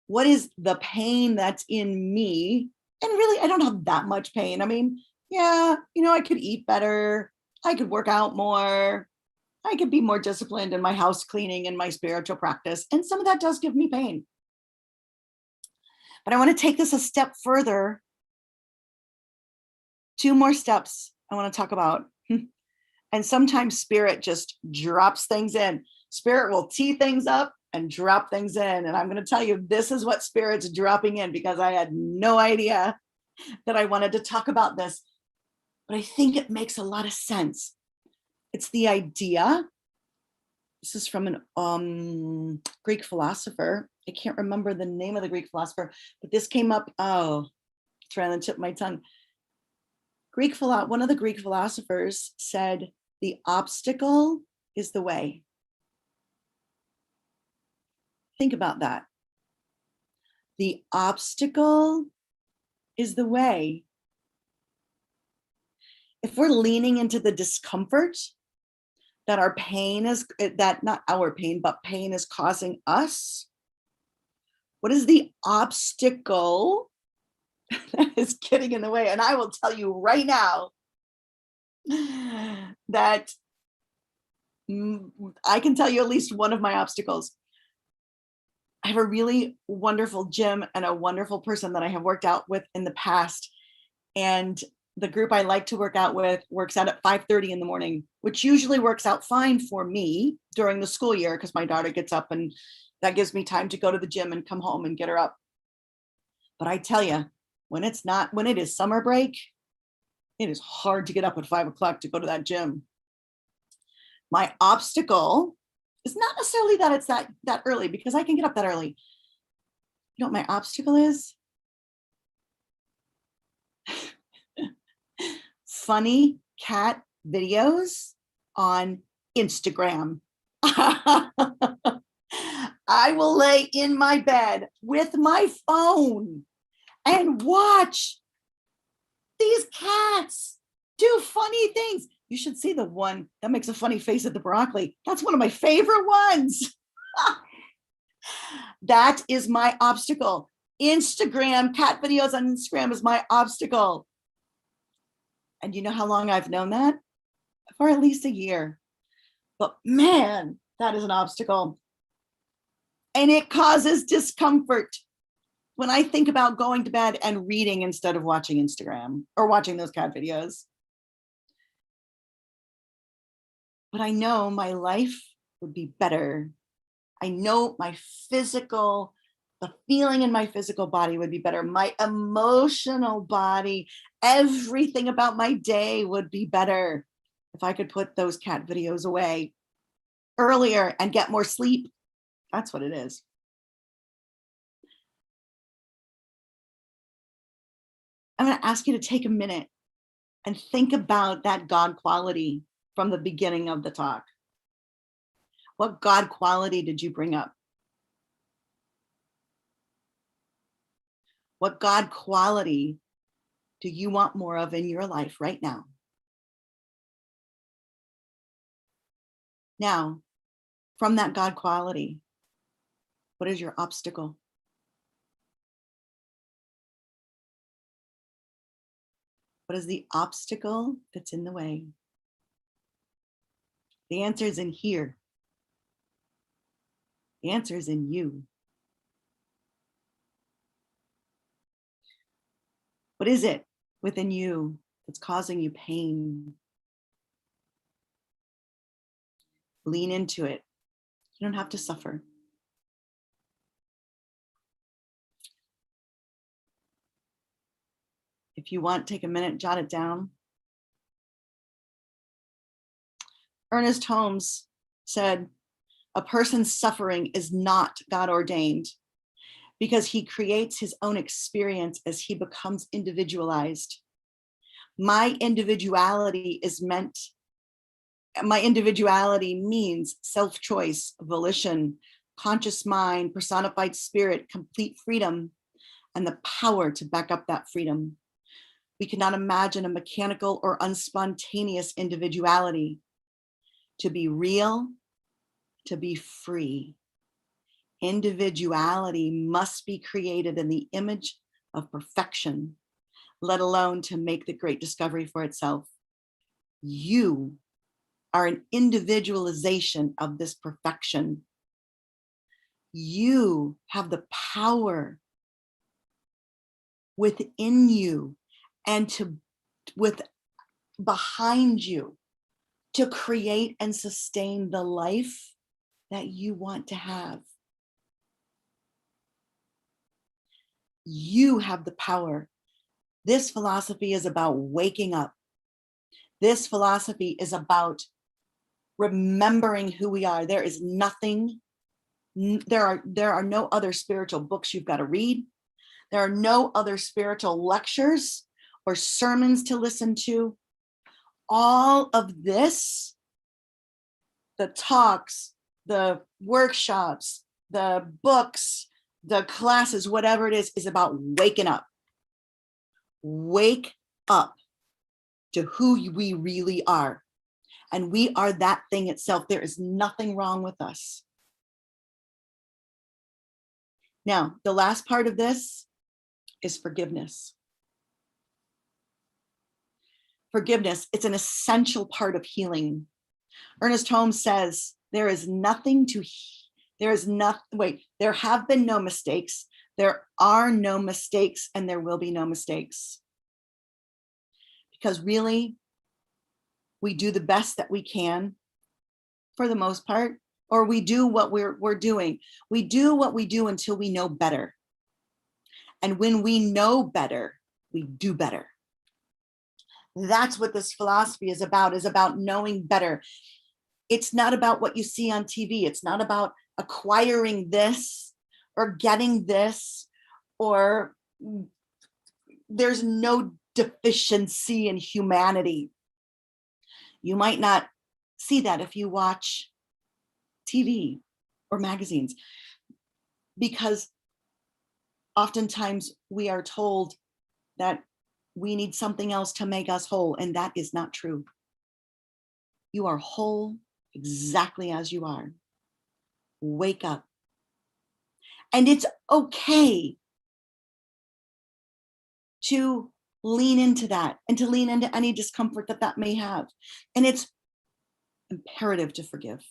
E: What is the pain that's in me? And really, I don't have that much pain. I mean, yeah, I could eat better. I could work out more. I could be more disciplined in my house cleaning and my spiritual practice. And some of that does give me pain. But I want to take this a step further. 2 more steps I want to talk about. And sometimes spirit just drops things in. Spirit will tee things up and drop things in. And I'm going to tell you, this is what spirit's dropping in, because I had no idea that I wanted to talk about this. But I think it makes a lot of sense. It's the idea. This is from an Greek philosopher. I can't remember the name of the Greek philosopher, but this came up. Oh, it's right on the tip of my tongue. One of the Greek philosophers said, the obstacle is the way. Think about that. The obstacle is the way. If we're leaning into the discomfort that our pain is, that not our pain, but pain is causing us, what is the obstacle that is getting in the way? And I will tell you right now that I can tell you at least one of my obstacles. I have a really wonderful gym and a wonderful person that I have worked out with in the past. And the group I like to work out with works out at 5:30 in the morning, which usually works out fine for me during the school year because my daughter gets up and that gives me time to go to the gym and come home and get her up. But I tell you, when it is summer break, it is hard to get up at 5 o'clock to go to that gym. My obstacle is not necessarily that it's that early, because I can get up that early. You know what my obstacle is? Funny cat videos on Instagram. I will lay in my bed with my phone and watch these cats do funny things. You should see the one that makes a funny face at the broccoli. That's one of my favorite ones. That is my obstacle. Instagram, cat videos on Instagram is my obstacle. And you know how long I've known that? For at least a year. But man, that is an obstacle. And it causes discomfort when I think about going to bed and reading instead of watching Instagram or watching those cat videos. But I know my life would be better. I know the feeling in my physical body would be better. My emotional body, everything about my day would be better if I could put those cat videos away earlier and get more sleep. That's what it is. I'm going to ask you to take a minute and think about that God quality from the beginning of the talk. What God quality did you bring up? What God quality do you want more of in your life right now? Now, from that God quality, what is your obstacle? What is the obstacle that's in the way? The answer is in here. The answer is in you. What is it? within you that's causing you pain. Lean into it. You don't have to suffer. If you want, take a minute, jot it down. Ernest Holmes said, a person's suffering is not God ordained because he creates his own experience as he becomes individualized. My individuality means self-choice, volition, conscious mind, personified spirit, complete freedom, and the power to back up that freedom. We cannot imagine a mechanical or unspontaneous individuality. To be real, to be free. Individuality must be created in the image of perfection, let alone to make the great discovery for itself. You are an individualization of this perfection. You have the power within you and behind you to create and sustain the life that you want to have. You have the power. This philosophy is about waking up. This philosophy is about remembering who we are. There is nothing, there are no other spiritual books you've got to read. There are no other spiritual lectures or sermons to listen to. All of this, the talks, the workshops, the books, the classes, whatever it is about waking up. Wake up to who we really are. And we are that thing itself. There is nothing wrong with us. Now, the last part of this is forgiveness. Forgiveness, it's an essential part of healing. Ernest Holmes says, there have been no mistakes, there are no mistakes, and there will be no mistakes. Because really, we do the best that we can for the most part, or we do what we're doing. We do what we do until we know better. And when we know better, we do better. That's what this philosophy is about knowing better. It's not about what you see on TV. It's not about acquiring this or getting this, or there's no deficiency in humanity. You might not see that if you watch TV or magazines, because oftentimes we are told that we need something else to make us whole, and that is not true. You are whole exactly as you are. Wake up. And it's okay to lean into that and to lean into any discomfort that may have. And it's imperative to forgive.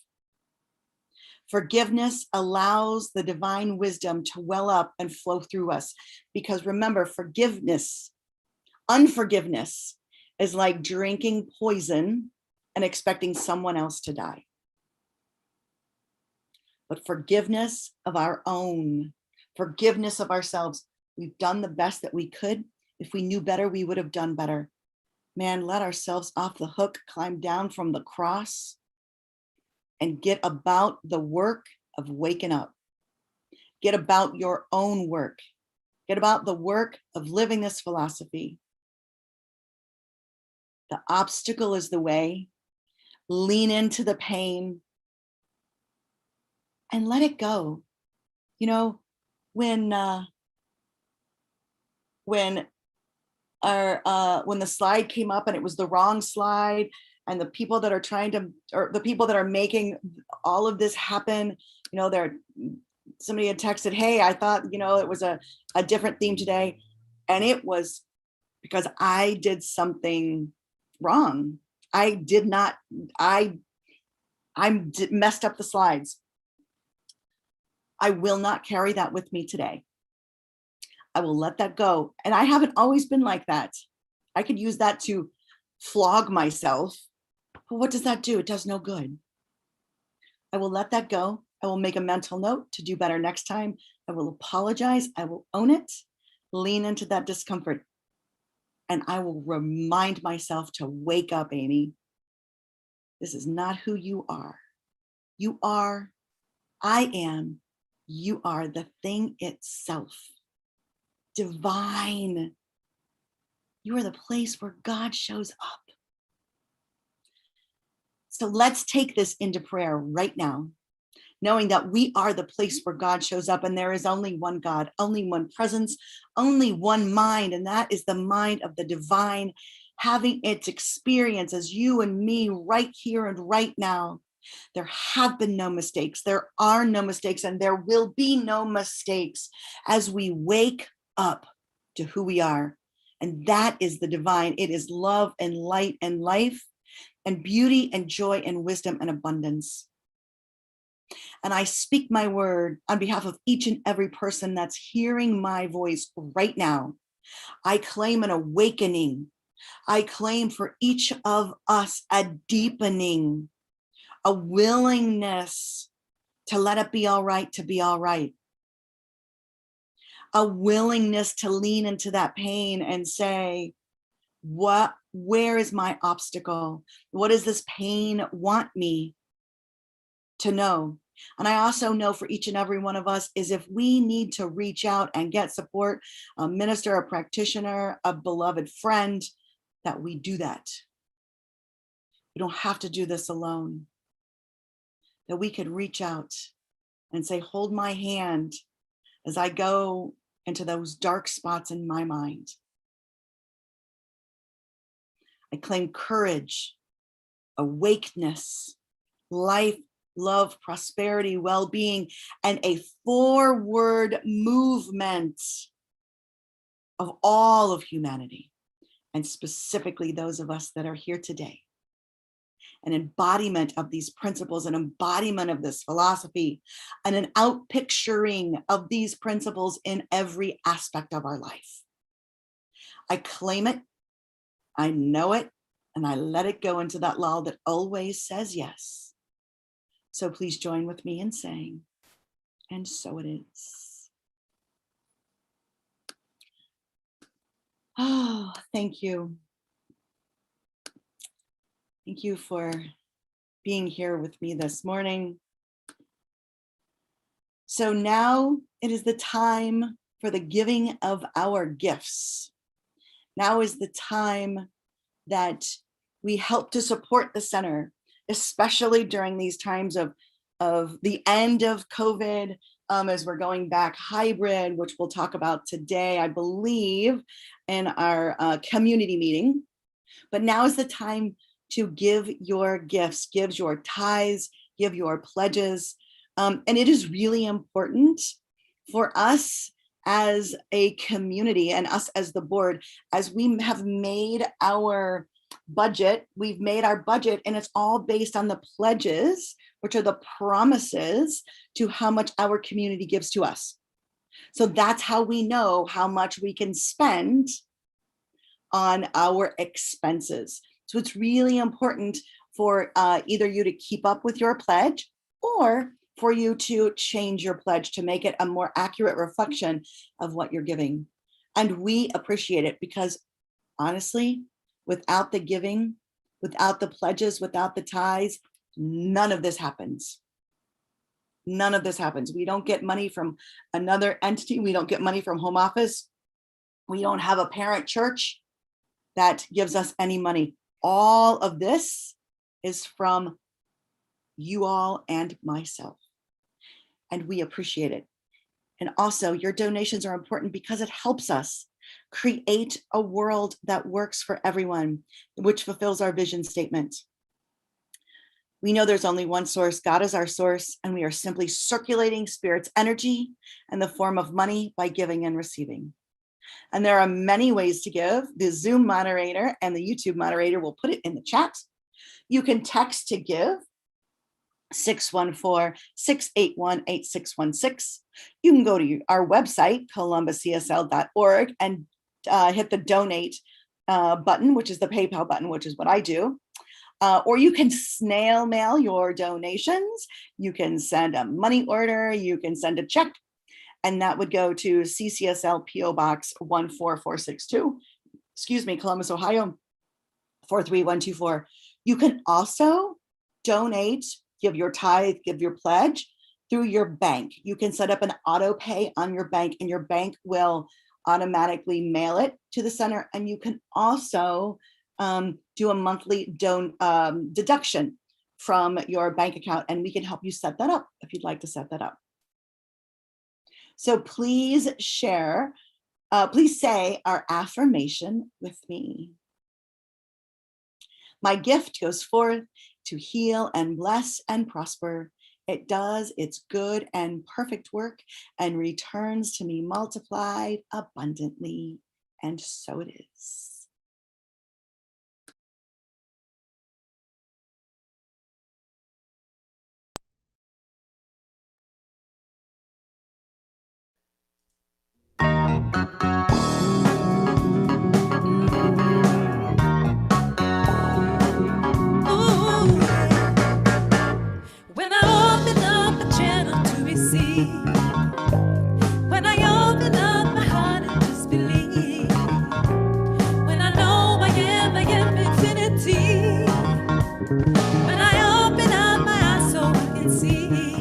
E: Forgiveness allows the divine wisdom to well up and flow through us. Because remember, unforgiveness is like drinking poison and expecting someone else to die. But forgiveness of our own, forgiveness of ourselves, we've done the best that we could. If we knew better, we would have done better. Man, let ourselves off the hook, climb down from the cross, and get about the work of waking up. Get about your own work. Get about the work of living this philosophy. The obstacle is the way. Lean into the pain and let it go. You know, when the slide came up and it was the wrong slide, and the people that are the people that are making all of this happen, you know, somebody had texted, hey, I thought, you know, it was a different theme today. And it was because I did something wrong. I messed up the slides. I will not carry that with me today. I will let that go. And I haven't always been like that. I could use that to flog myself. But what does that do? It does no good. I will let that go. I will make a mental note to do better next time. I will apologize. I will own it, lean into that discomfort. And I will remind myself to wake up, Amy. This is not who you are. You are, I am, you are the thing itself. Divine. You are the place where God shows up. So let's take this into prayer right now, knowing that we are the place where God shows up, and there is only one God, only one presence, only one mind, and that is the mind of the divine, having its experience as you and me right here and right now. There have been no mistakes. There are no mistakes, and there will be no mistakes as we wake up to who we are. And that is the divine. It is love and light and life and beauty and joy and wisdom and abundance. And I speak my word on behalf of each and every person that's hearing my voice right now. I claim an awakening. I claim for each of us a deepening, a willingness to let it be all right, to be all right. A willingness to lean into that pain and say, where is my obstacle? What does this pain want me to know? And I also know for each and every one of us is if we need to reach out and get support, a minister, a practitioner, a beloved friend, that we do that. We don't have to do this alone. That we could reach out and say, hold my hand as I go into those dark spots in my mind. I claim courage, awakeness, life, love, prosperity, well-being, and a forward movement of all of humanity, and specifically those of us that are here today. An embodiment of these principles, an embodiment of this philosophy, and an outpicturing of these principles in every aspect of our life. I claim it, I know it, and I let it go into that lull that always says yes. So please join with me in saying, and so it is. Oh, thank you. Thank you for being here with me this morning. So now it is the time for the giving of our gifts. Now is the time that we help to support the center, especially during these times of the end of COVID, as we're going back hybrid, which we'll talk about today, I believe, in our community meeting. But now is the time to give your gifts, give your tithes, give your pledges. And it is really important for us as a community and us as the board, as we have made our budget, we've made our budget, and it's all based on the pledges, which are the promises to how much our community gives to us. So that's how we know how much we can spend on our expenses. So it's really important for either you to keep up with your pledge or for you to change your pledge to make it a more accurate reflection of what you're giving. And we appreciate it because honestly, without the giving, without the pledges, without the tithes, none of this happens. None of this happens. We don't get money from another entity. We don't get money from home office. We don't have a parent church that gives us any money. All of this is from you all and myself. And we appreciate it. And also your donations are important because it helps us create a world that works for everyone, which fulfills our vision statement. We know there's only one source. God is our source, and we are simply circulating Spirit's energy in the form of money by giving and receiving. And there are many ways to give. The Zoom moderator and the YouTube moderator will put it in the chat. You can text to give 614-681-8616. You can go to our website, columbuscsl.org, and hit the donate button, which is the PayPal button, which is what I do. Or you can snail mail your donations. You can send a money order. You can send a check. And that would go to CCSL PO Box 14462, excuse me, Columbus, Ohio, 43124. You can also donate, give your tithe, give your pledge through your bank. You can set up an auto pay on your bank, and your bank will automatically mail it to the center. And you can also do a monthly deduction from your bank account, and we can help you set that up if you'd like to set that up. So please share, please say our affirmation with me. My gift goes forth to heal and bless and prosper. It does its good and perfect work and returns to me multiplied abundantly. And so it is.
F: When I open up a channel to receive, when I open up my heart and just believe, when I know I am infinity, when I open up my eyes so I can see,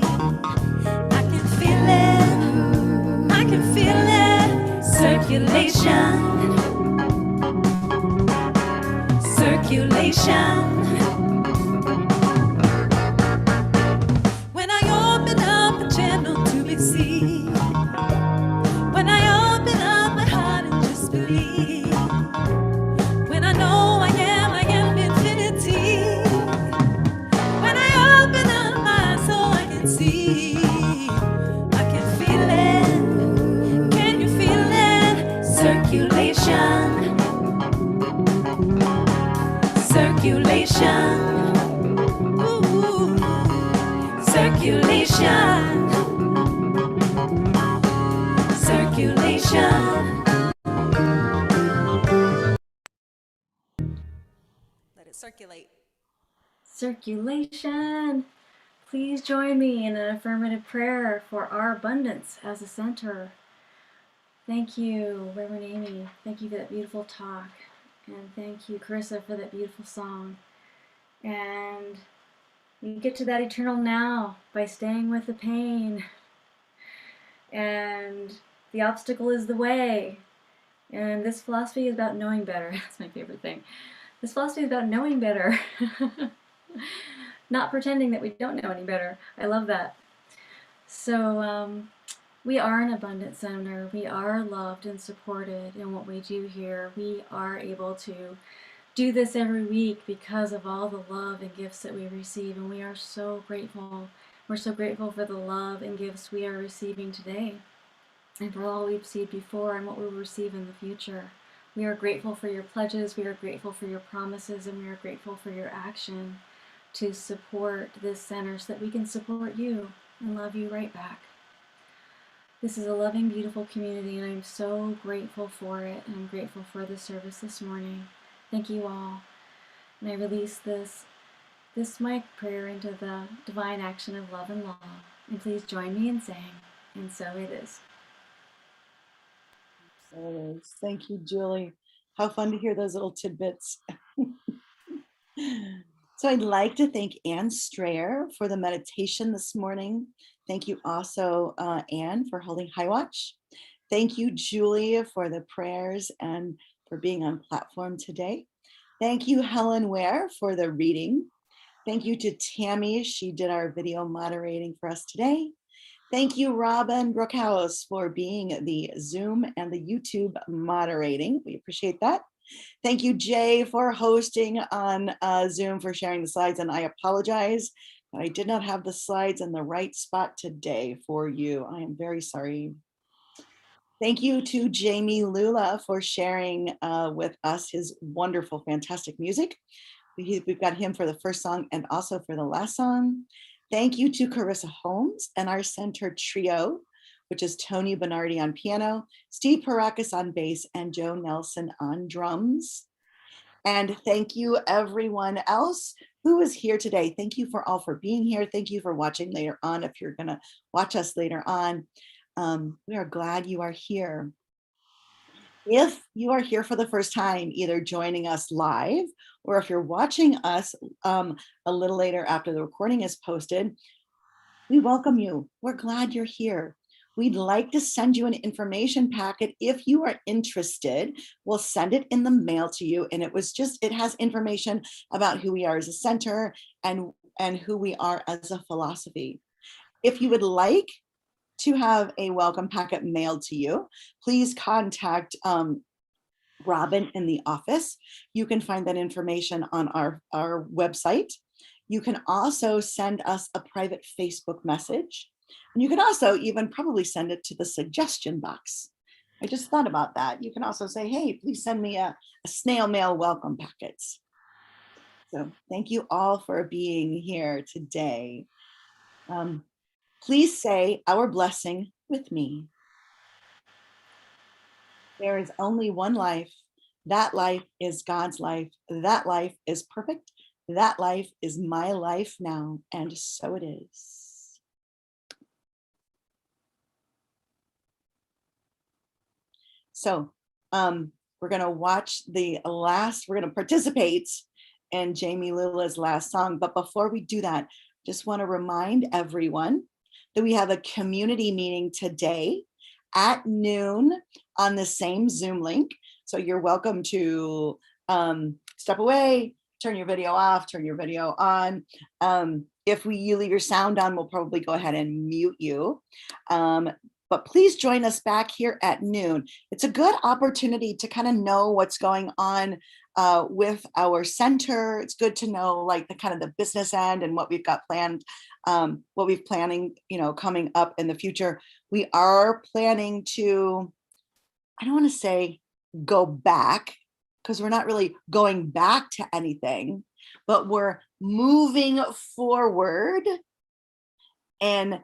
F: I can feel it, I can feel it, circulation, circulation. When I open up my heart and just believe, when I know I am infinity, when I open up my eyes so I can see, I can feel it. Can you feel it? Circulation, circulation, ooh, circulation. Circulation. Let it circulate.
B: Circulation. Please join me in an affirmative prayer for our abundance as a center. Thank you, Reverend Amy. Thank you for that beautiful talk. And thank you, Carissa, for that beautiful song. And we get to that eternal now by staying with the pain. And the obstacle is the way. And this philosophy is about knowing better. That's my favorite thing. This philosophy is about knowing better. Not pretending that we don't know any better. I love that. So we are an abundant center. We are loved and supported in what we do here. We are able to do this every week because of all the love and gifts that we receive. And we are so grateful. We're so grateful for the love and gifts we are receiving today, and for all we've received before and what we will receive in the future. We are grateful for your pledges, we are grateful for your promises, and we are grateful for your action to support this center so that we can support you and love you right back. This is a loving, beautiful community, and I'm so grateful for it, and I'm grateful for the service this morning. Thank you all. And I release this mic prayer into the divine action of love and law. And please join me in saying, and so it is.
E: So it is. Thank you, Julie. How fun to hear those little tidbits. So I'd like to thank Ann Strayer for the meditation this morning. Thank you also, Ann, for holding High Watch. Thank you, Julie, for the prayers and for being on platform today. Thank you, Helen Ware, for the reading. Thank you to Tammy. She did our video moderating for us today. Thank you, Robin Brookhouse, for being the Zoom and the YouTube moderating. We appreciate that. Thank you, Jay, for hosting on Zoom, for sharing the slides. And I apologize that I did not have the slides in the right spot today for you. I am very sorry. Thank you to Jamie Lula for sharing with us his wonderful, fantastic music. We've got him for the first song and also for the last song. Thank you to Carissa Holmes and our center trio, which is Tony Bernardi on piano, Steve Parakis on bass, and Joe Nelson on drums. And thank you everyone else who is here today. Thank you for all for being here. Thank you for watching later on. If you're gonna watch us later on, we are glad you are here. If you are here for the first time, either joining us live, or if you're watching us a little later after the recording is posted, we welcome you. We're glad you're here. We'd like to send you an information packet if you are interested. We'll send it in the mail to you, and it has information about who we are as a center and who we are as a philosophy. If you would like to have a welcome packet mailed to you, please contact Robin in the office. You can find that information on our website. You can also send us a private Facebook message. And you can also even probably send it to the suggestion box. I just thought about that. You can also say, hey, please send me a snail mail welcome packets. So thank you all for being here today. Please say our blessing with me. There is only one life. That life is God's life. That life is perfect. That life is my life now, and so it is. So we're going to watch we're going to participate in Jamie Lula's last song. But before we do that, just want to remind everyone that we have a community meeting today at noon on the same Zoom link. So you're welcome to step away, turn your video off, turn your video on. If you leave your sound on, we'll probably go ahead and mute you. But please join us back here at noon. It's a good opportunity to kind of know what's going on with our center. It's good to know like the kind of the business end and what we've got planned, what we've planning, coming up in the future. We are planning to, I don't want to say go back, because we're not really going back to anything, but we're moving forward and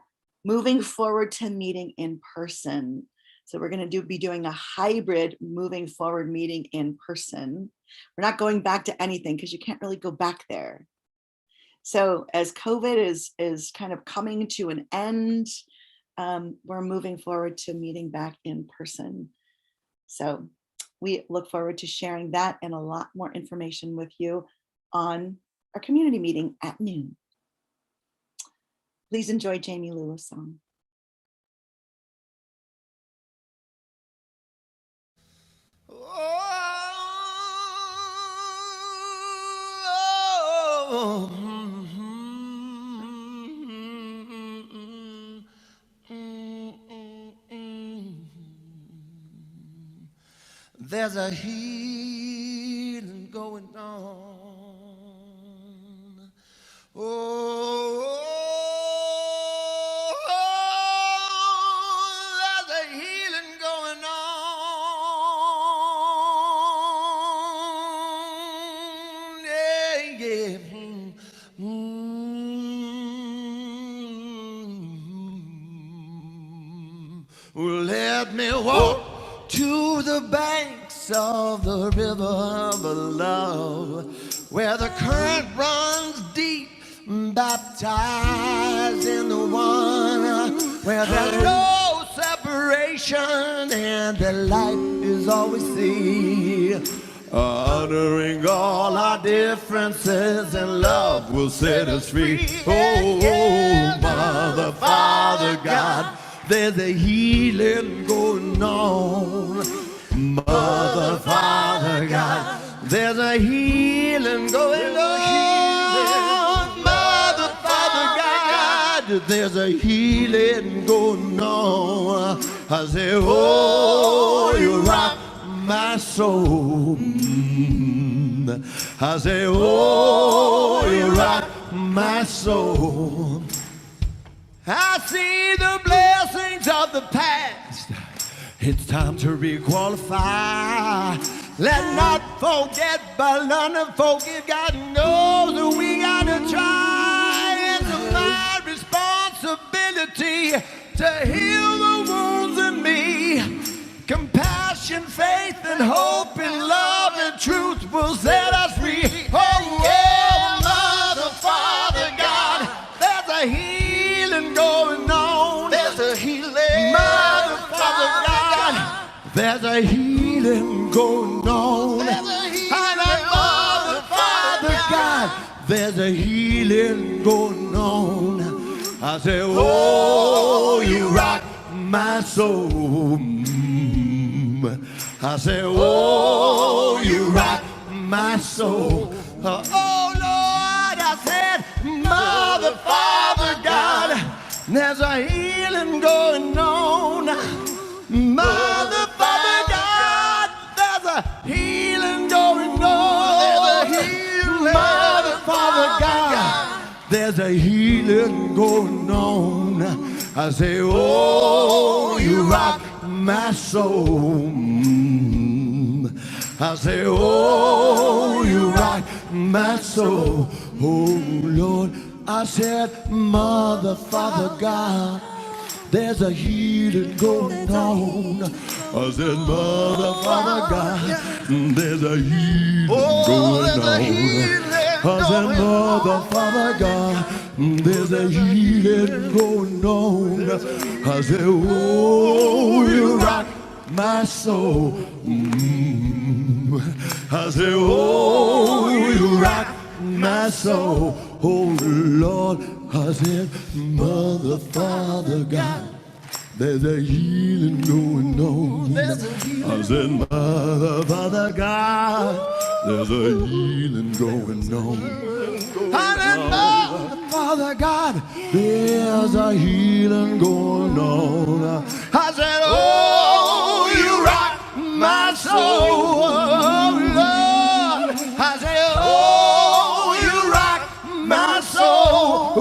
E: moving forward to meeting in person. So we're going to be doing a hybrid moving forward meeting in person. We're not going back to anything because you can't really go back there. So as COVID is kind of coming to an end, we're moving forward to meeting back in person. So we look forward to sharing that and a lot more information with you on our community meeting at noon. Please enjoy Jamie Lula's song.
C: There's a healing going on. There's a healing going on. Yeah, yeah. Let me walk to the banks of the river of love, where the current runs deep, baptized in the one, where there's no separation and the light is always seen. Honoring all our differences, and love will set us free. Oh, Mother, Father, God, there's a healing going on. Mother, Father, God, there's a healing going on. Mother, Father, God, there's a healing going on. I say, oh, you rock my soul. I say, oh, you rock my soul. I see the blessings of the past. It's time to re-qualify. Let not forget, but learn to forgive. God knows that we gotta try. It's my responsibility to heal the wounds in me. Compassion, faith, and hope, and love and truth will set a healing going on. And Mother, Father God, there's a healing going on. I say, oh, you rock my soul. I say, oh, you rock my soul. Oh, Lord, I said, Mother, Father God, there's a healing going on. Mother, Father God, there's a healing going on. Mother, Father God, there's a healing going on. I say, oh, you rock my soul. I say, oh, you rock my soul. Oh, Lord, I said, Mother, Father God, there's a healing going on. I said, Mother, Father God, there's a healing going on. I said, Mother, Father God, there's a healing going on. I said, oh, you rock my soul. I say, oh, you rock my soul. Oh, Lord, I said, Mother, Father God, there's a healing going on. I said, Mother, Father God, there's a healing going on. I said, Mother, Father God, there's a healing going on. I said, oh, you rock my soul, oh, Lord. I say, oh, you rock my soul.